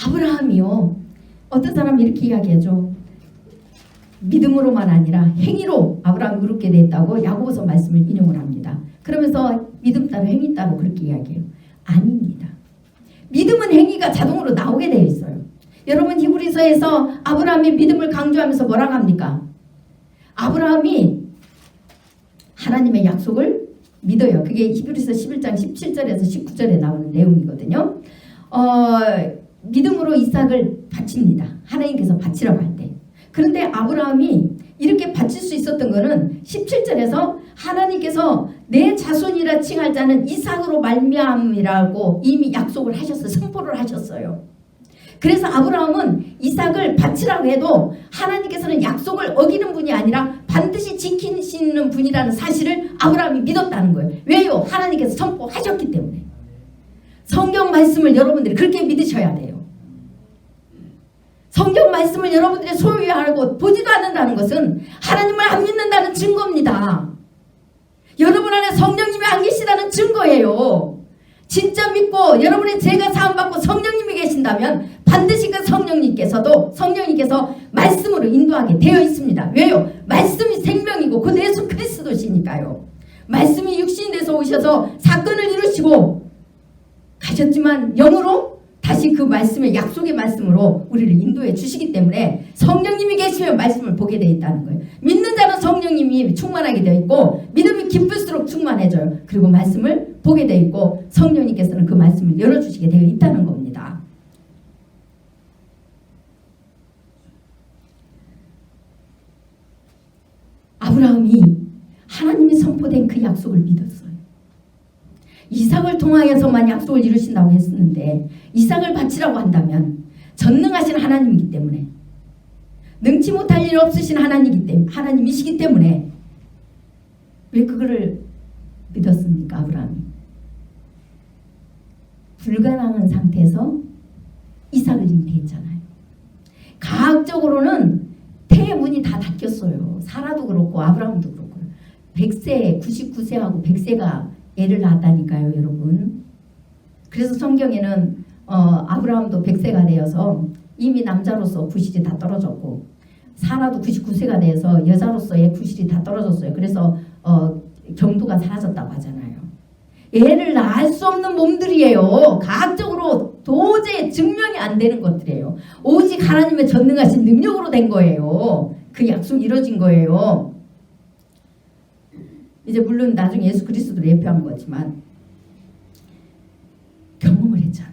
아브라함이요. 어떤 사람이 이렇게 이야기하죠. 믿음으로만 아니라 행위로 아브라함이 의롭게 됐다고 야고보서 말씀을 인용을 합니다. 그러면서 믿음 따로 행위 따로 그렇게 이야기해요. 아닙니다. 믿음은 행위가 자동으로 나오게 되어 있어요. 여러분 히브리서에서 아브라함의 믿음을 강조하면서 뭐라고 합니까? 아브라함이 하나님의 약속을 믿어요. 그게 히브리서 11장 17절에서 19절에 나오는 내용이거든요. 믿음으로 이삭을 바칩니다. 하나님께서 바치라고 할 때. 그런데 아브라함이 이렇게 바칠 수 있었던 것은 17절에서 하나님께서 내 자손이라 칭할 자는 이삭으로 말미암이라고 이미 약속을 하셨어요. 선포를 하셨어요. 그래서 아브라함은 이삭을 바치라고 해도 하나님께서는 약속을 어기는 분이 아니라 반드시 지키시는 분이라는 사실을 아브라함이 믿었다는 거예요. 왜요? 하나님께서 선포하셨기 때문에. 성경 말씀을 여러분들이 그렇게 믿으셔야 돼요. 성경 말씀을 여러분들이 소유히 알고 보지도 않는다는 것은 하나님을 안 믿는다는 증거입니다. 여러분 안에 성령님이 안 계시다는 증거예요. 진짜 믿고 여러분의 죄가 사함받고 성령님이 계신다면 반드시 그 성령님께서 말씀으로 인도하게 되어 있습니다. 왜요? 말씀이 생명이고 그 예수 그리스도시니까요. 말씀이 육신이 돼서 오셔서 사건을 이루시고 가셨지만 영으로 다시 그 말씀의 약속의 말씀으로 우리를 인도해 주시기 때문에 성령님이 계시면 말씀을 보게 되어 있다는 거예요. 믿는 자는 성령님이 충만하게 되어 있고 믿음이 깊을수록 충만해져요. 그리고 말씀을 보게 되어 있고 성령님께서는 그 말씀을 열어주시게 되어 있다는 겁니다. 아브라함이 하나님이 선포된 그 약속을 믿었어요. 이삭을 통하여서만 약속을 이루신다고 했었는데 이삭을 바치라고 한다면 전능하신 하나님이기 때문에 능치 못할 일 없으신 하나님이시기 때문에 왜 그거를 믿었습니까? 아브라함이 불가능한 상태에서 이삭을 잉태했잖아요. 과학적으로는 태의 문이 다 닫혔어요. 사라도 그렇고 아브라함도 그렇고 100세 99세하고 100세가 애를 낳았다니까요, 여러분. 그래서 성경에는 아브라함도 100세가 되어서 이미 남자로서 구실이 다 떨어졌고 사라도 99세가 되어서 여자로서의 구실이 다 떨어졌어요. 그래서 경도가 사라졌다고 하잖아요. 애를 낳을 수 없는 몸들이에요. 과학적으로 도저히 증명이 안 되는 것들이에요. 오직 하나님의 전능하신 능력으로 된 거예요. 그 약속이 이루어진 거예요. 이제 물론 나중에 예수 그리스도를 예표한 거지만 경험을 했잖아요.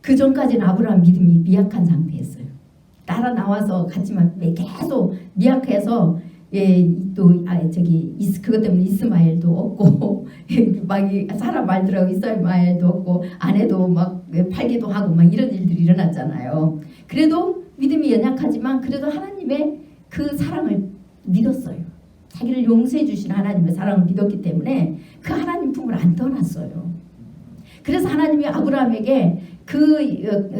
그 전까지는 아브라함 믿음이 미약한 상태였어요. 따라 나와서 갔지만 계속 미약해서 그것 때문에 이스마엘도 없고 막 사라 말더라고 이스마엘도 없고 아내도 막 팔기도 하고 막 이런 일들이 일어났잖아요. 그래도 믿음이 연약하지만 그래도 하나님의 그 사랑을 믿었어요. 자기를 용서해 주신 하나님의 사랑을 믿었기 때문에 그 하나님 품을 안 떠났어요. 그래서 하나님이 아브라함에게 그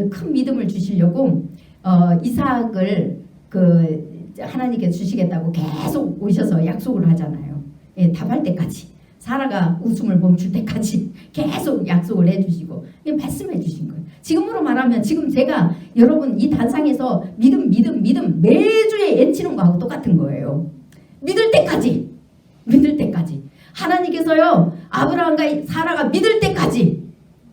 큰 믿음을 주시려고 이삭을 하나님께 주시겠다고 계속 오셔서 약속을 하잖아요. 예, 답할 때까지 사라가 웃음을 멈출 때까지 계속 약속을 해주시고 말씀해 주신 거예요. 지금으로 말하면 지금 제가 여러분 이 단상에서 믿음 매주에 외치는 거하고 똑같은 거예요. 믿을 때까지 하나님께서요 아브라함과 사라가 믿을 때까지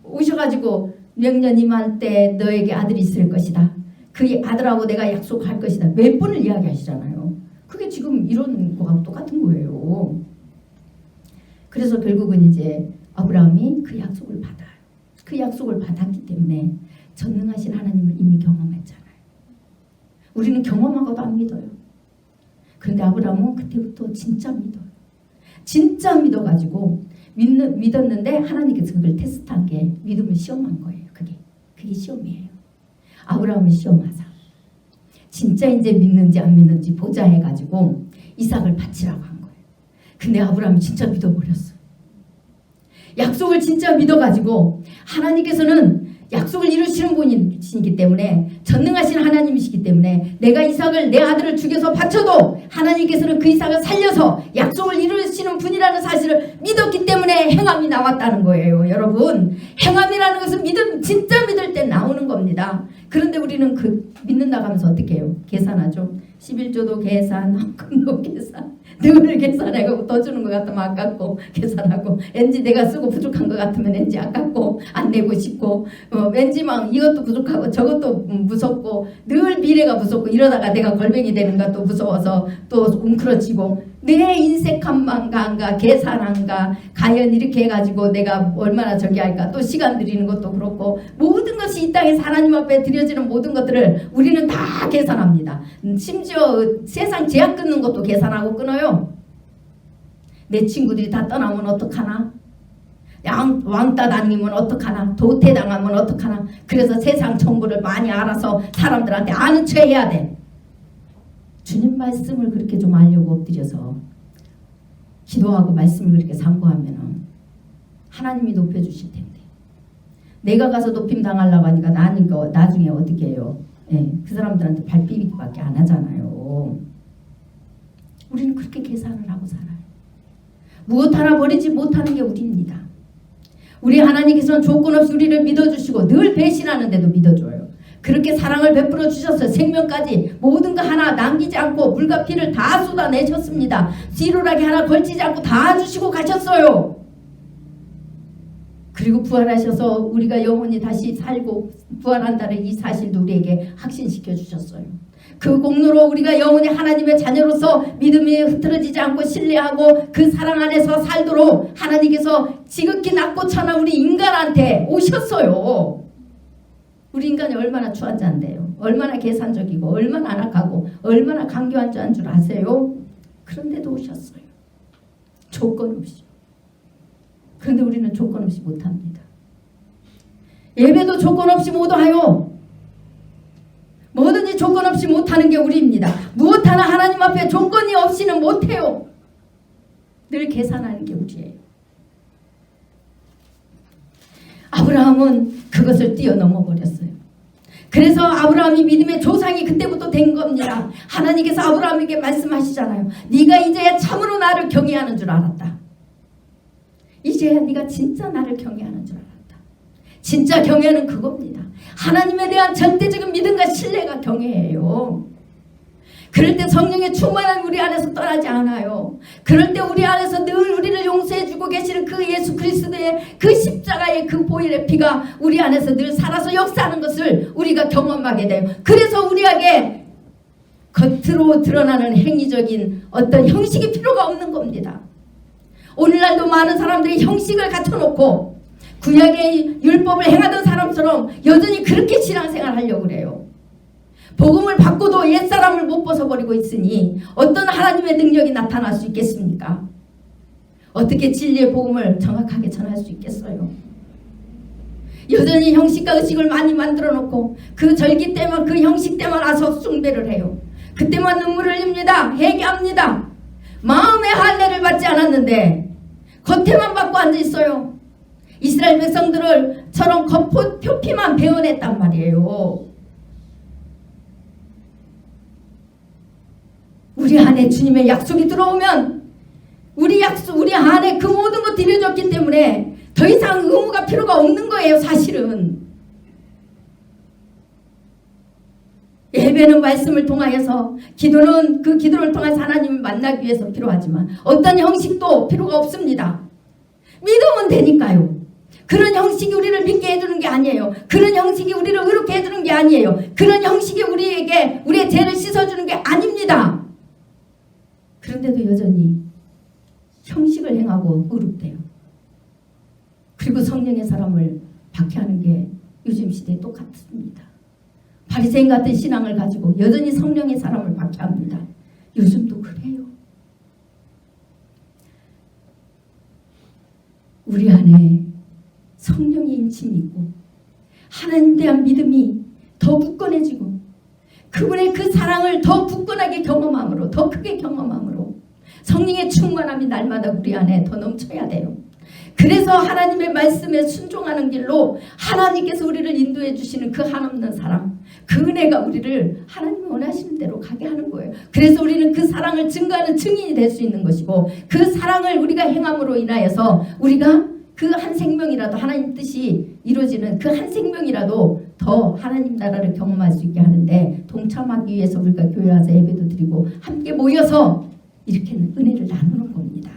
오셔가지고 명년 임할 때 너에게 아들이 있을 것이다. 그 아들하고 내가 약속할 것이다. 몇 번을 이야기하시잖아요. 그게 지금 이런 거하고 똑같은 거예요. 그래서 결국은 이제 아브라함이 그 약속을 받아요. 그 약속을 받았기 때문에 전능하신 하나님을 이미 경험했잖아요. 우리는 경험하고도 안 믿어요. 그런데 아브라함은 그때부터 진짜 믿어요. 진짜 믿어가지고 믿었는데 하나님께서 그걸 테스트한 게 믿음을 시험한 거예요. 그게 시험이에요. 아브라함을 시험하사 진짜 이제 믿는지 안 믿는지 보자 해가지고 이삭을 바치라고 한 거예요. 근데 아브라함이 진짜 믿어버렸어요. 약속을 진짜 믿어가지고 하나님께서는 약속을 이루시는 분이시기 때문에 전능하신 하나님이시기 때문에 내가 이삭을 내 아들을 죽여서 바쳐도 하나님께서는 그 이삭을 살려서 약속을 이루시는 분이라는 사실을 믿었기 때문에 행함이 나왔다는 거예요. 여러분 행함이라는 것은 믿음 진짜 믿을 때 나오는 겁니다. 그런데 우리는 그 믿는다고 하면서 어떻게 해요? 계산하죠. 11조도 계산, 헌금도 계산, 늘 계산해가고 더 주는 것 같으면 아깝고 계산하고 왠지 내가 쓰고 부족한 것 같으면 왠지 아깝고 안 내고 싶고 왠지 막 이것도 부족하고 저것도 무섭고 늘 미래가 무섭고 이러다가 내가 걸뱅이 되는 것도 무서워서 또 웅크러지고 내 인색함만가 계산한가 과연 이렇게 해가지고 내가 얼마나 저기 할까 또 시간 들이는 것도 그렇고 모든 것이 이 땅에 하나님 앞에 드려지는 모든 것들을 우리는 다 계산합니다. 심지어 세상 제약 끊는 것도 계산하고 끊어요. 내 친구들이 다 떠나면 어떡하나? 왕따 다니면 어떡하나? 도태당하면 어떡하나? 그래서 세상 정보를 많이 알아서 사람들한테 아는 체 해야 돼. 주님 말씀을 그렇게 좀 알려고 엎드려서 기도하고 말씀을 그렇게 삼고하면 하나님이 높여주실 텐데 내가 가서 높임 당하려고 하니까 나중에 어떻게 해요? 예, 그 사람들한테 발비비기밖에 안 하잖아요. 우리는 그렇게 계산을 하고 살아요. 무엇 하나 버리지 못하는 게 우리입니다. 우리 하나님께서는 조건 없이 우리를 믿어주시고 늘 배신하는데도 믿어줘요. 그렇게 사랑을 베풀어 주셨어요. 생명까지 모든 거 하나 남기지 않고 물과 피를 다 쏟아내셨습니다. 씨루라기 하나 걸치지 않고 다 주시고 가셨어요. 그리고 부활하셔서 우리가 영원히 다시 살고 부활한다는 이 사실도 우리에게 확신시켜 주셨어요. 그 공로로 우리가 영원히 하나님의 자녀로서 믿음이 흐트러지지 않고 신뢰하고 그 사랑 안에서 살도록 하나님께서 지극히 낮고 천한 우리 인간한테 오셨어요. 우리 인간이 얼마나 추한자인데요. 얼마나 계산적이고 얼마나 안악하고 얼마나 강교한 자인 줄 아세요? 그런데도 오셨어요. 조건 없이. 그런데 우리는 조건 없이 못합니다. 예배도 조건 없이 못하요. 뭐든지 조건 없이 못하는 게 우리입니다. 무엇 하나 하나님 앞에 조건이 없이는 못해요. 늘 계산하는 게 우리예요. 아브라함은 그것을 뛰어넘어 버렸어요. 그래서 아브라함이 믿음의 조상이 그때부터 된 겁니다. 하나님께서 아브라함에게 말씀하시잖아요. 네가 이제야 참으로 나를 경외하는 줄 알았다. 이제야 네가 진짜 나를 경외하는 줄 알았다. 진짜 경외는 그겁니다. 하나님에 대한 절대적인 믿음과 신뢰가 경외예요. 그럴 때 성령의 충만함이 우리 안에서 떠나지 않아요. 그럴 때 우리 안에서 늘 우리를 용서해주고 계시는 그 예수 그리스도의 그 십자가의 그 보혈의 피가 우리 안에서 늘 살아서 역사하는 것을 우리가 경험하게 돼요. 그래서 우리에게 겉으로 드러나는 행위적인 어떤 형식이 필요가 없는 겁니다. 오늘날도 많은 사람들이 형식을 갖춰놓고 구약의 율법을 행하던 사람처럼 여전히 그렇게 신앙생활을 하려고 그래요. 복음을 받고도 옛사람을 못 벗어버리고 있으니 어떤 하나님의 능력이 나타날 수 있겠습니까? 어떻게 진리의 복음을 정확하게 전할 수 있겠어요? 여전히 형식과 의식을 많이 만들어 놓고 그 절기 때만 그 형식 때만 와서 숭배를 해요. 그때만 눈물을 흘립니다. 회개합니다. 마음의 할례를 받지 않았는데 겉에만 받고 앉아 있어요. 이스라엘 백성들을처럼 표피만 배워냈단 말이에요. 우리 안에 주님의 약속이 들어오면 우리 안에 그 모든 것들이 이루어졌기 때문에 더 이상 의무가 필요가 없는 거예요. 사실은 예배는 말씀을 통하여서, 기도는 그 기도를 통해서 하나님을 만나기 위해서 필요하지만 어떤 형식도 필요가 없습니다. 믿으면 되니까요. 그런 형식이 우리를 믿게 해주는 게 아니에요. 그런 형식이 우리를 의롭게 해주는 게 아니에요. 그런 형식이 우리에게 우리의 죄를 씻어주는 게 아닙니다. 그런데도 여전히 형식을 행하고 의롭대요. 그리고 성령의 사람을 박해하는 게 요즘 시대에 똑같습니다. 바리새인 같은 신앙을 가지고 여전히 성령의 사람을 박해합니다. 요즘도 그래요. 우리 안에 성령의 인침이 있고 하나님에 대한 믿음이 더 굳건해지고 그분의 그 사랑을 더 굳건하게 경험함으로, 더 크게 경험함으로 성령의 충만함이 날마다 우리 안에 더 넘쳐야 돼요. 그래서 하나님의 말씀에 순종하는 길로 하나님께서 우리를 인도해 주시는 그 한없는 사랑, 그 은혜가 우리를 하나님이 원하시는 대로 가게 하는 거예요. 그래서 우리는 그 사랑을 증거하는 증인이 될 수 있는 것이고, 그 사랑을 우리가 행함으로 인하여서 우리가 그 한 생명이라도 하나님 뜻이 이루어지는 그 한 생명이라도 더 하나님 나라를 경험할 수 있게 하는데 동참하기 위해서 우리가 교회 와서 예배도 드리고 함께 모여서 이렇게 은혜를 나누는 겁니다.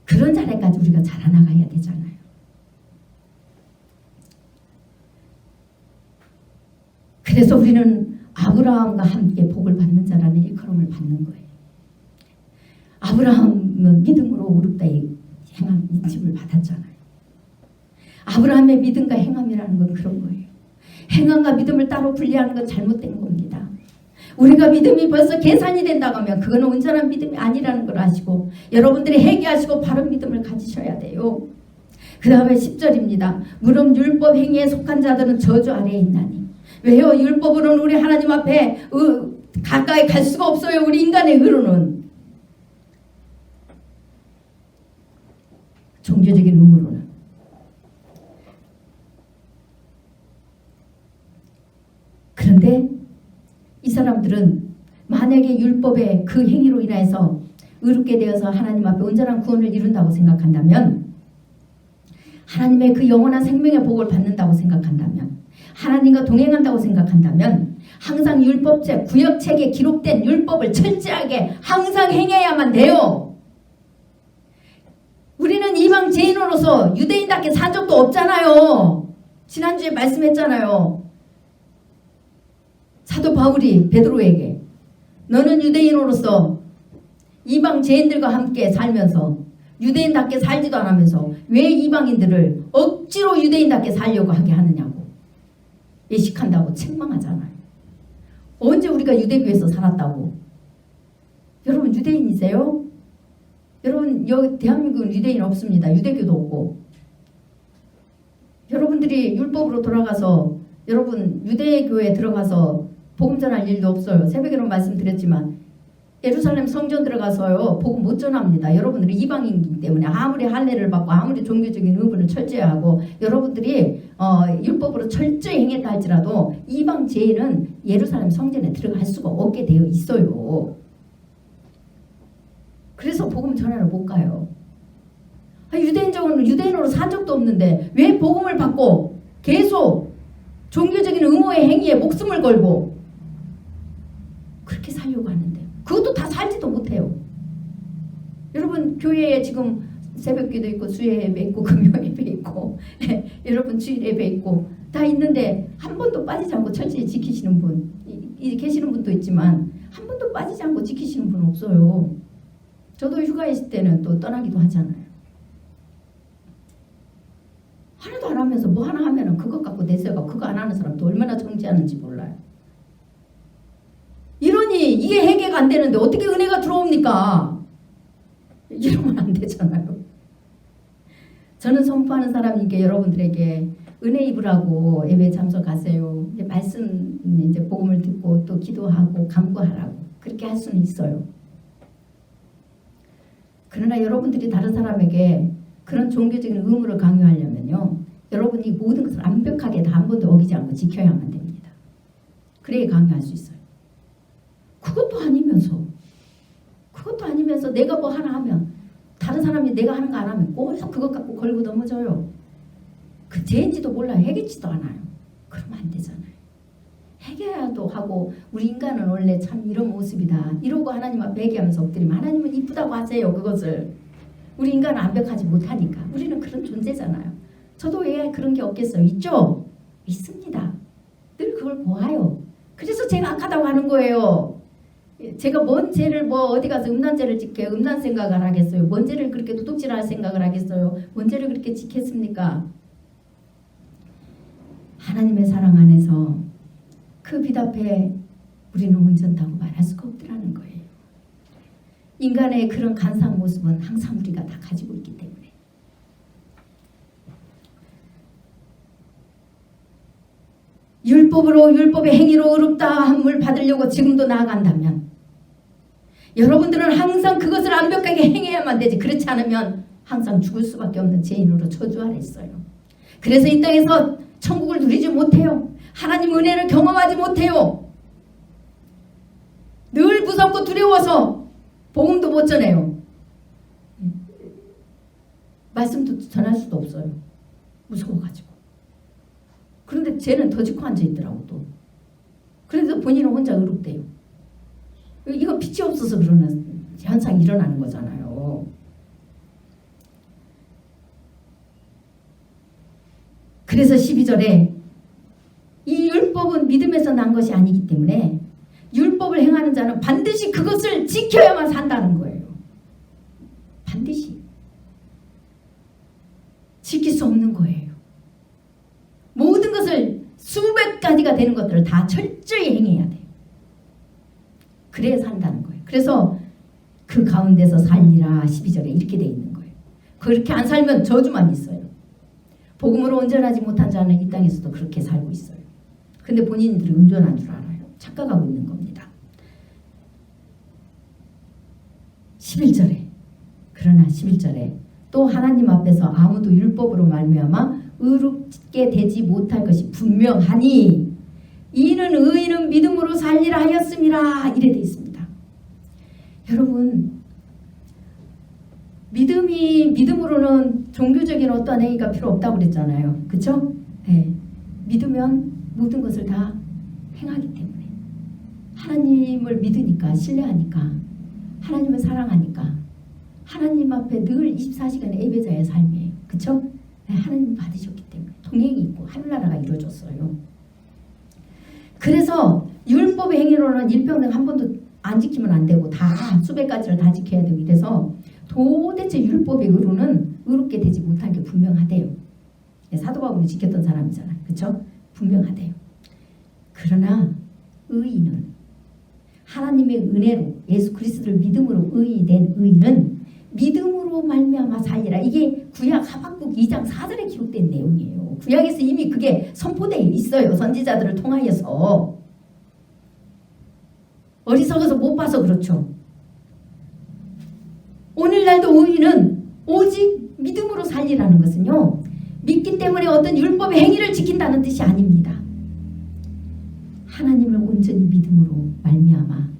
그런 자리까지 우리가 자라나가야 되잖아요. 그래서 우리는 아브라함과 함께 복을 받는 자라는 일컬음을 받는 거예요. 아브라함은 믿음으로 의롭다 행함 인침을 받았잖아요. 아브라함의 믿음과 행함이라는 건 그런 거예요. 행함과 믿음을 따로 분리하는 건 잘못된 겁니다. 우리가 믿음이 벌써 계산이 된다고 하면 그건 온전한 믿음이 아니라는 걸 아시고 여러분들이 회개하시고 바른 믿음을 가지셔야 돼요. 그 다음에 10절입니다. 무릇 율법 행위에 속한 자들은 저주 아래에 있나니. 왜요? 율법으로는 우리 하나님 앞에 가까이 갈 수가 없어요. 우리 인간의 의로는. 종교적인 의무로는. 그런데 이 사람들은 만약에 율법의 그 행위로 인해서 의롭게 되어서 하나님 앞에 온전한 구원을 이룬다고 생각한다면, 하나님의 그 영원한 생명의 복을 받는다고 생각한다면, 하나님과 동행한다고 생각한다면 항상 율법책, 구역책에 기록된 율법을 철저하게 항상 행해야만 돼요. 우리는 이방 죄인으로서 유대인답게 산 적도 없잖아요. 지난주에 말씀했잖아요. 사도 바울이 베드로에게 너는 유대인으로서 이방 죄인들과 함께 살면서 유대인답게 살지도 않으면서 왜 이방인들을 억지로 유대인답게 살려고 하게 하느냐고 예식한다고 책망하잖아요. 언제 우리가 유대교에서 살았다고? 여러분 유대인이세요? 여러분 여기 대한민국은 유대인 없습니다. 유대교도 없고. 여러분들이 율법으로 돌아가서 여러분 유대교에 들어가서 복음 전할 일도 없어요. 새벽에는 말씀드렸지만 예루살렘 성전 들어가서요 복음 못 전합니다. 여러분들이 이방인이기 때문에 아무리 할례를 받고 아무리 종교적인 의무를 철저히 하고 여러분들이 율법으로 철저히 행했다 할지라도 이방 죄인은 예루살렘 성전에 들어갈 수가 없게 되어 있어요. 그래서 복음 전하러 못 가요. 유대인으로 산 적도 없는데 왜 복음을 받고 계속 종교적인 의무의 행위에 목숨을 걸고 그렇게 살려고 하는데 그것도 다 살지도 못해요. 여러분 교회에 지금 새벽기도 있고 수요 예배 있고 금요 예배 있고 여러분 주일 예배 있고 다 있는데 한 번도 빠지지 않고 철저히 지키시는 분 계시는 분도 있지만 한 번도 빠지지 않고 지키시는 분 없어요. 저도 휴가 있을 때는 또 떠나기도 하잖아요. 하나도 안 하면서 뭐 하나 하면은 그것 갖고 내세우고 그거 안 하는 사람도 얼마나 정지하는지 몰라요. 관계가 안 되는데 어떻게 은혜가 들어옵니까? 이러면 안 되잖아요. 저는 선포하는 사람이니까 여러분들에게 은혜 입으라고 예배 참석하세요. 이제 말씀 이제 복음을 듣고 또 기도하고 간구하라고 그렇게 할 수는 있어요. 그러나 여러분들이 다른 사람에게 그런 종교적인 의무를 강요하려면요, 여러분이 모든 것을 완벽하게 다 한 번도 어기지 않고 지켜야만 됩니다. 그래야 강요할 수 있어요. 그것도 아니면서 내가 뭐 하나 하면 다른 사람이 내가 하는 거 안 하면 계속 그것 갖고 걸고 넘어져요. 그 죄인지도 몰라요. 해결지도 않아요. 그러면 안 되잖아요. 해결도 하고 우리 인간은 원래 참 이런 모습이다. 이러고 하나님 앞에 회개하면서 엎드리면 하나님은 이쁘다고 하세요. 그것을. 우리 인간은 완벽하지 못하니까. 우리는 그런 존재잖아요. 저도 왜 그런 게 없겠어요? 있죠? 있습니다. 늘 그걸 보아요. 그래서 제가 악하다고 하는 거예요. 제가 뭔 죄를 뭐 어디 가서 음란죄를 지켜 음란 생각을 하겠어요? 뭔 죄를 그렇게 도둑질할 생각을 하겠어요? 뭔 죄를 그렇게 지켰습니까? 하나님의 사랑 안에서 그 빛 앞에 우리는 온전하다고 말할 수가 없더라는 거예요. 인간의 그런 간사한 모습은 항상 우리가 다 가지고 있기 때문에. 율법의 행위로 의롭다함을 받으려고 지금도 나아간다면 여러분들은 항상 그것을 완벽하게 행해야만 되지. 그렇지 않으면 항상 죽을 수밖에 없는 죄인으로 저주 아래 있어요. 그래서 이 땅에서 천국을 누리지 못해요. 하나님 은혜를 경험하지 못해요. 늘 무섭고 두려워서 복음도 못 전해요. 말씀도 전할 수도 없어요. 무서워가지고. 그런데 쟤는 더 짓고 앉아있더라고 또. 그래서 본인은 혼자 의롭대요. 이거 빛이 없어서 그러는 현상이 일어나는 거잖아요. 그래서 12절에 이 율법은 믿음에서 난 것이 아니기 때문에 율법을 행하는 자는 반드시 그것을 지켜야만 산다는 거예요. 반드시. 지킬 수 없는 거예요. 모든 것을 수백 가지가 되는 것들을 다 철저히 행해야 돼요. 그래야 산다는 거예요. 그래서 그 가운데서 살리라 12절에 이렇게 돼 있는 거예요. 그렇게 안 살면 저주만 있어요. 복음으로 온전하지 못한 자는 이 땅에서도 그렇게 살고 있어요. 근데 본인들이 온전한 줄 알아요. 착각하고 있는 겁니다. 11절에 그러나 11절에 또 하나님 앞에서 아무도 율법으로 말미암아 의롭게 되지 못할 것이 분명하니 이는 의인은 믿음으로 살리라 하였음이라 이래 되어 있습니다. 여러분 믿음으로는 종교적인 어떠한 행위가 필요 없다고 그랬잖아요. 그렇죠? 네. 믿으면 모든 것을 다 행하기 때문에 하나님을 믿으니까 신뢰하니까 하나님을 사랑하니까 하나님 앞에 늘 24시간의 예배자의 삶이에요. 그렇죠? 네, 하나님 받으셨기 때문에 동행이 있고 하늘나라가 이루어졌어요. 그래서 율법의 행위로는 일평생 한 번도 안 지키면 안 되고 다 수백 가지를 다 지켜야 되고 이래서 도대체 율법의 의로는 의롭게 되지 못한 게 분명하대요. 사도 바울이 지켰던 사람이잖아요. 그렇죠? 분명하대요. 그러나 의인은 하나님의 은혜로 예수 그리스도를 믿음으로 의인이 된 의인은 믿음으로 말미암아 살리라. 이게 구약 하박국 2장 4절에 기록된 내용이에요. 구약에서 이미 그게 선포되어 있어요. 선지자들을 통하여서. 어리석어서 못 봐서 그렇죠. 오늘날도 의인은 오직 믿음으로 살리라는 것은요. 믿기 때문에 어떤 율법의 행위를 지킨다는 뜻이 아닙니다. 하나님을 온전히 믿음으로 말미암아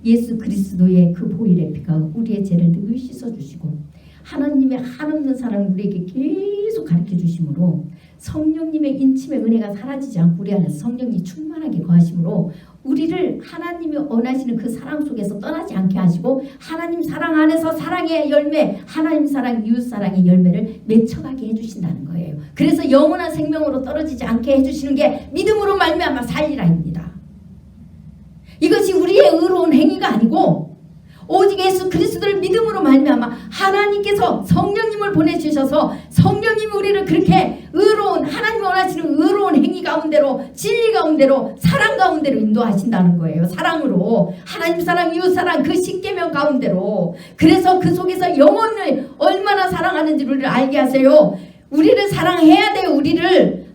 예수 그리스도의 그 보혈의 피가 우리의 죄를 늘 씻어주시고 하나님의 한없는 사랑을 우리에게 계속 가르쳐 주심으로 성령님의 인침의 은혜가 사라지지 않고 우리 안에서 성령이 충만하게 거하심으로 우리를 하나님이 원하시는 그 사랑 속에서 떠나지 않게 하시고 하나님 사랑 안에서 사랑의 열매, 하나님 사랑, 이웃 사랑의 열매를 맺혀가게 해주신다는 거예요. 그래서 영원한 생명으로 떨어지지 않게 해주시는 게 믿음으로 말미암아 살리라입니다. 이것이 우리의 의로운 행위가 아니고 오직 예수 그리스도를 믿음으로 말미암아 하나님께서 성령님을 보내주셔서 성령님이 우리를 그렇게 의로운, 하나님 원하시는 의로운 행위 가운데로, 진리 가운데로, 사랑 가운데로 인도하신다는 거예요. 사랑으로, 하나님 사랑, 이웃 사랑, 그 십계명 가운데로. 그래서 그 속에서 영혼을 얼마나 사랑하는지를 우리를 알게 하세요. 우리를 사랑해야 돼요.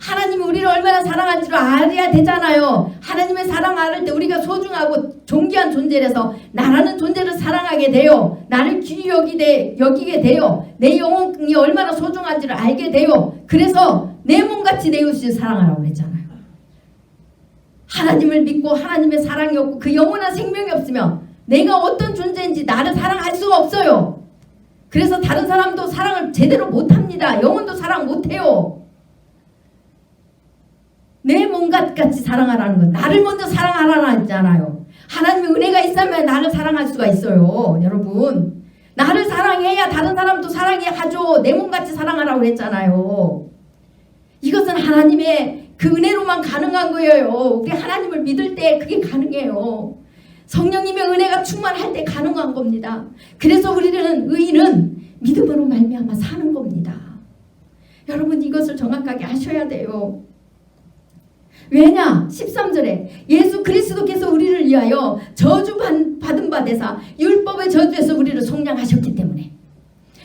하나님이 우리를 얼마나 사랑하는지를 알아야 되잖아요. 하나님의 사랑 알을 때 우리가 소중하고 존귀한 존재라서 나라는 존재를 사랑하게 돼요. 나를 귀히 여기게 돼요. 내 영혼이 얼마나 소중한지를 알게 돼요. 그래서 내 몸같이 내 이웃을 사랑하라고 그랬잖아요. 하나님을 믿고 하나님의 사랑이 없고 그 영원한 생명이 없으면 내가 어떤 존재인지 나를 사랑할 수가 없어요. 그래서 다른 사람도 사랑을 제대로 못합니다. 영혼도 사랑 못해요. 내 몸같이 사랑하라는 건 나를 먼저 사랑하라는 했잖아요. 하나님의 은혜가 있으면 나를 사랑할 수가 있어요. 여러분, 나를 사랑해야 다른 사람도 사랑하죠. 내 몸같이 사랑하라고 했잖아요. 이것은 하나님의 그 은혜로만 가능한 거예요. 우리 하나님을 믿을 때 그게 가능해요. 성령님의 은혜가 충만할 때 가능한 겁니다. 그래서 우리는 의인은 믿음으로 말미암아 사는 겁니다. 여러분, 이것을 정확하게 하셔야 돼요. 왜냐? 13절에 예수 그리스도께서 우리를 위하여 저주받은 바 되사 율법의 저주에서 우리를 속량하셨기 때문에,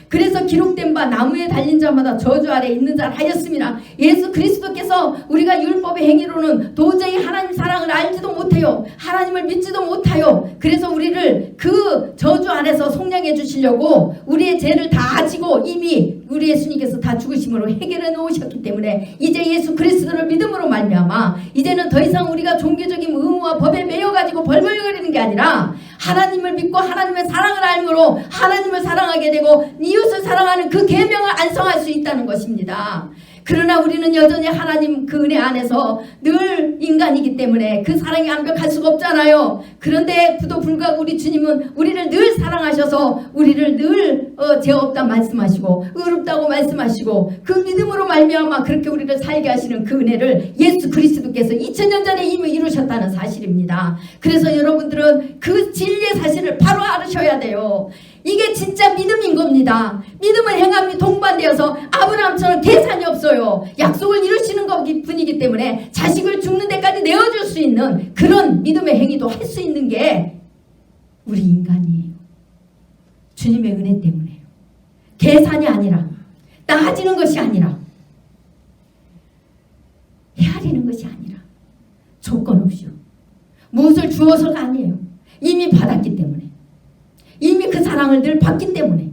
그래서 기록된 바 나무에 달린 자마다 저주 아래 있는 자를 하였습니다. 예수 그리스도께서 우리가 율법의 행위로는 도저히 하나님 사랑을 알지도 못해요. 하나님을 믿지도 못해요. 그래서 우리를 그 저주 아래서 속량해 주시려고 우리의 죄를 다 지고 이미 우리 예수님께서 다 죽으심으로 해결해 놓으셨기 때문에 이제 예수 그리스도를 믿음으로 말미암아 이제는 더 이상 우리가 종교적인 의무와 법에 매여가지고 벌벌거리는 게 아니라 하나님을 믿고 하나님의 사랑을 알므로 하나님을 사랑하게 되고 이웃을 사랑하는 그 계명을 안성할 수 있다는 것입니다. 그러나 우리는 여전히 하나님 그 은혜 안에서 늘 인간이기 때문에 그 사랑이 완벽할 수가 없잖아요. 그런데 그도 불구하고 우리 주님은 우리를 늘 사랑하셔서 우리를 늘 죄 없다 말씀하시고 의롭다고 말씀하시고 그 믿음으로 말미암아 그렇게 우리를 살게 하시는 그 은혜를 예수 그리스도께서 2000년 전에 이미 이루셨다는 사실입니다. 그래서 여러분들은 그 진리의 사실을 바로 알으셔야 돼요. 이게 진짜 믿음인 겁니다. 믿음은 행함이 동반되어서 아브라함처럼 계산이 없어요. 약속을 이루시는 분이기 때문에 자식을 죽는 데까지 내어줄 수 있는 그런 믿음의 행위도 할 수 있는 게 우리 인간이에요. 주님의 은혜 때문에요. 계산이 아니라, 따지는 것이 아니라, 헤아리는 것이 아니라 조건 없이요. 무엇을 주어서가 아니에요. 이미 받았기 때문에, 이미 그 사랑을 늘 받기 때문에.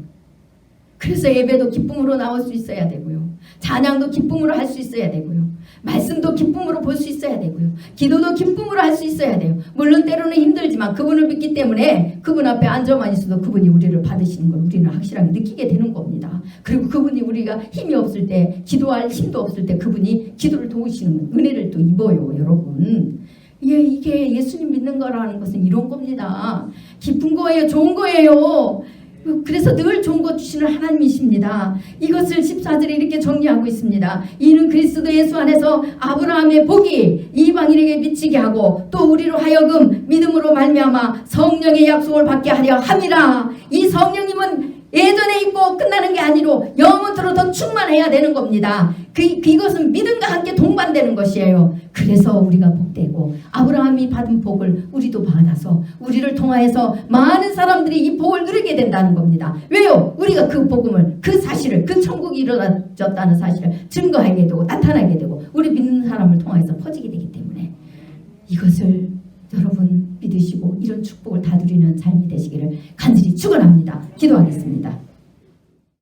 그래서 예배도 기쁨으로 나올 수 있어야 되고요. 찬양도 기쁨으로 할 수 있어야 되고요. 말씀도 기쁨으로 볼 수 있어야 되고요. 기도도 기쁨으로 할 수 있어야 돼요. 물론 때로는 힘들지만 그분을 믿기 때문에 그분 앞에 앉아만 있어도 그분이 우리를 받으시는 걸 우리는 확실하게 느끼게 되는 겁니다. 그리고 그분이 우리가 힘이 없을 때, 기도할 힘도 없을 때 그분이 기도를 도우시는 은혜를 또 입어요. 여러분, 이게 예수님 믿는 거라는 것은 이런 겁니다. 기쁜 거예요. 좋은 거예요. 그래서 늘 좋은 것 주시는 하나님이십니다. 이것을 14절에 이렇게 정리하고 있습니다. 이는 그리스도 예수 안에서 아브라함의 복이 이방인에게 미치게 하고 또 우리로 하여금 믿음으로 말미암아 성령의 약속을 받게 하려 함이라. 이 성령님은 예전에 있고 끝나는 게 아니로 영원토록 더 충만해야 되는 겁니다. 이것은 믿음과 함께 동반되는 것이에요. 그래서 우리가 복되고 아브라함이 받은 복을 우리도 받아서 우리를 통하여서 많은 사람들이 이 복을 누리게 된다는 겁니다. 왜요? 우리가 그 복음을, 그 사실을, 그 천국이 이루어졌다는 사실을 증거하게 되고 나타나게 되고 우리 믿는 사람을 통하여서 퍼지게 되기 때문에 이것을 여러분 믿으시고 이런 축복을 다 누리는 삶이 되시기를 간절히 축원합니다. 기도하겠습니다.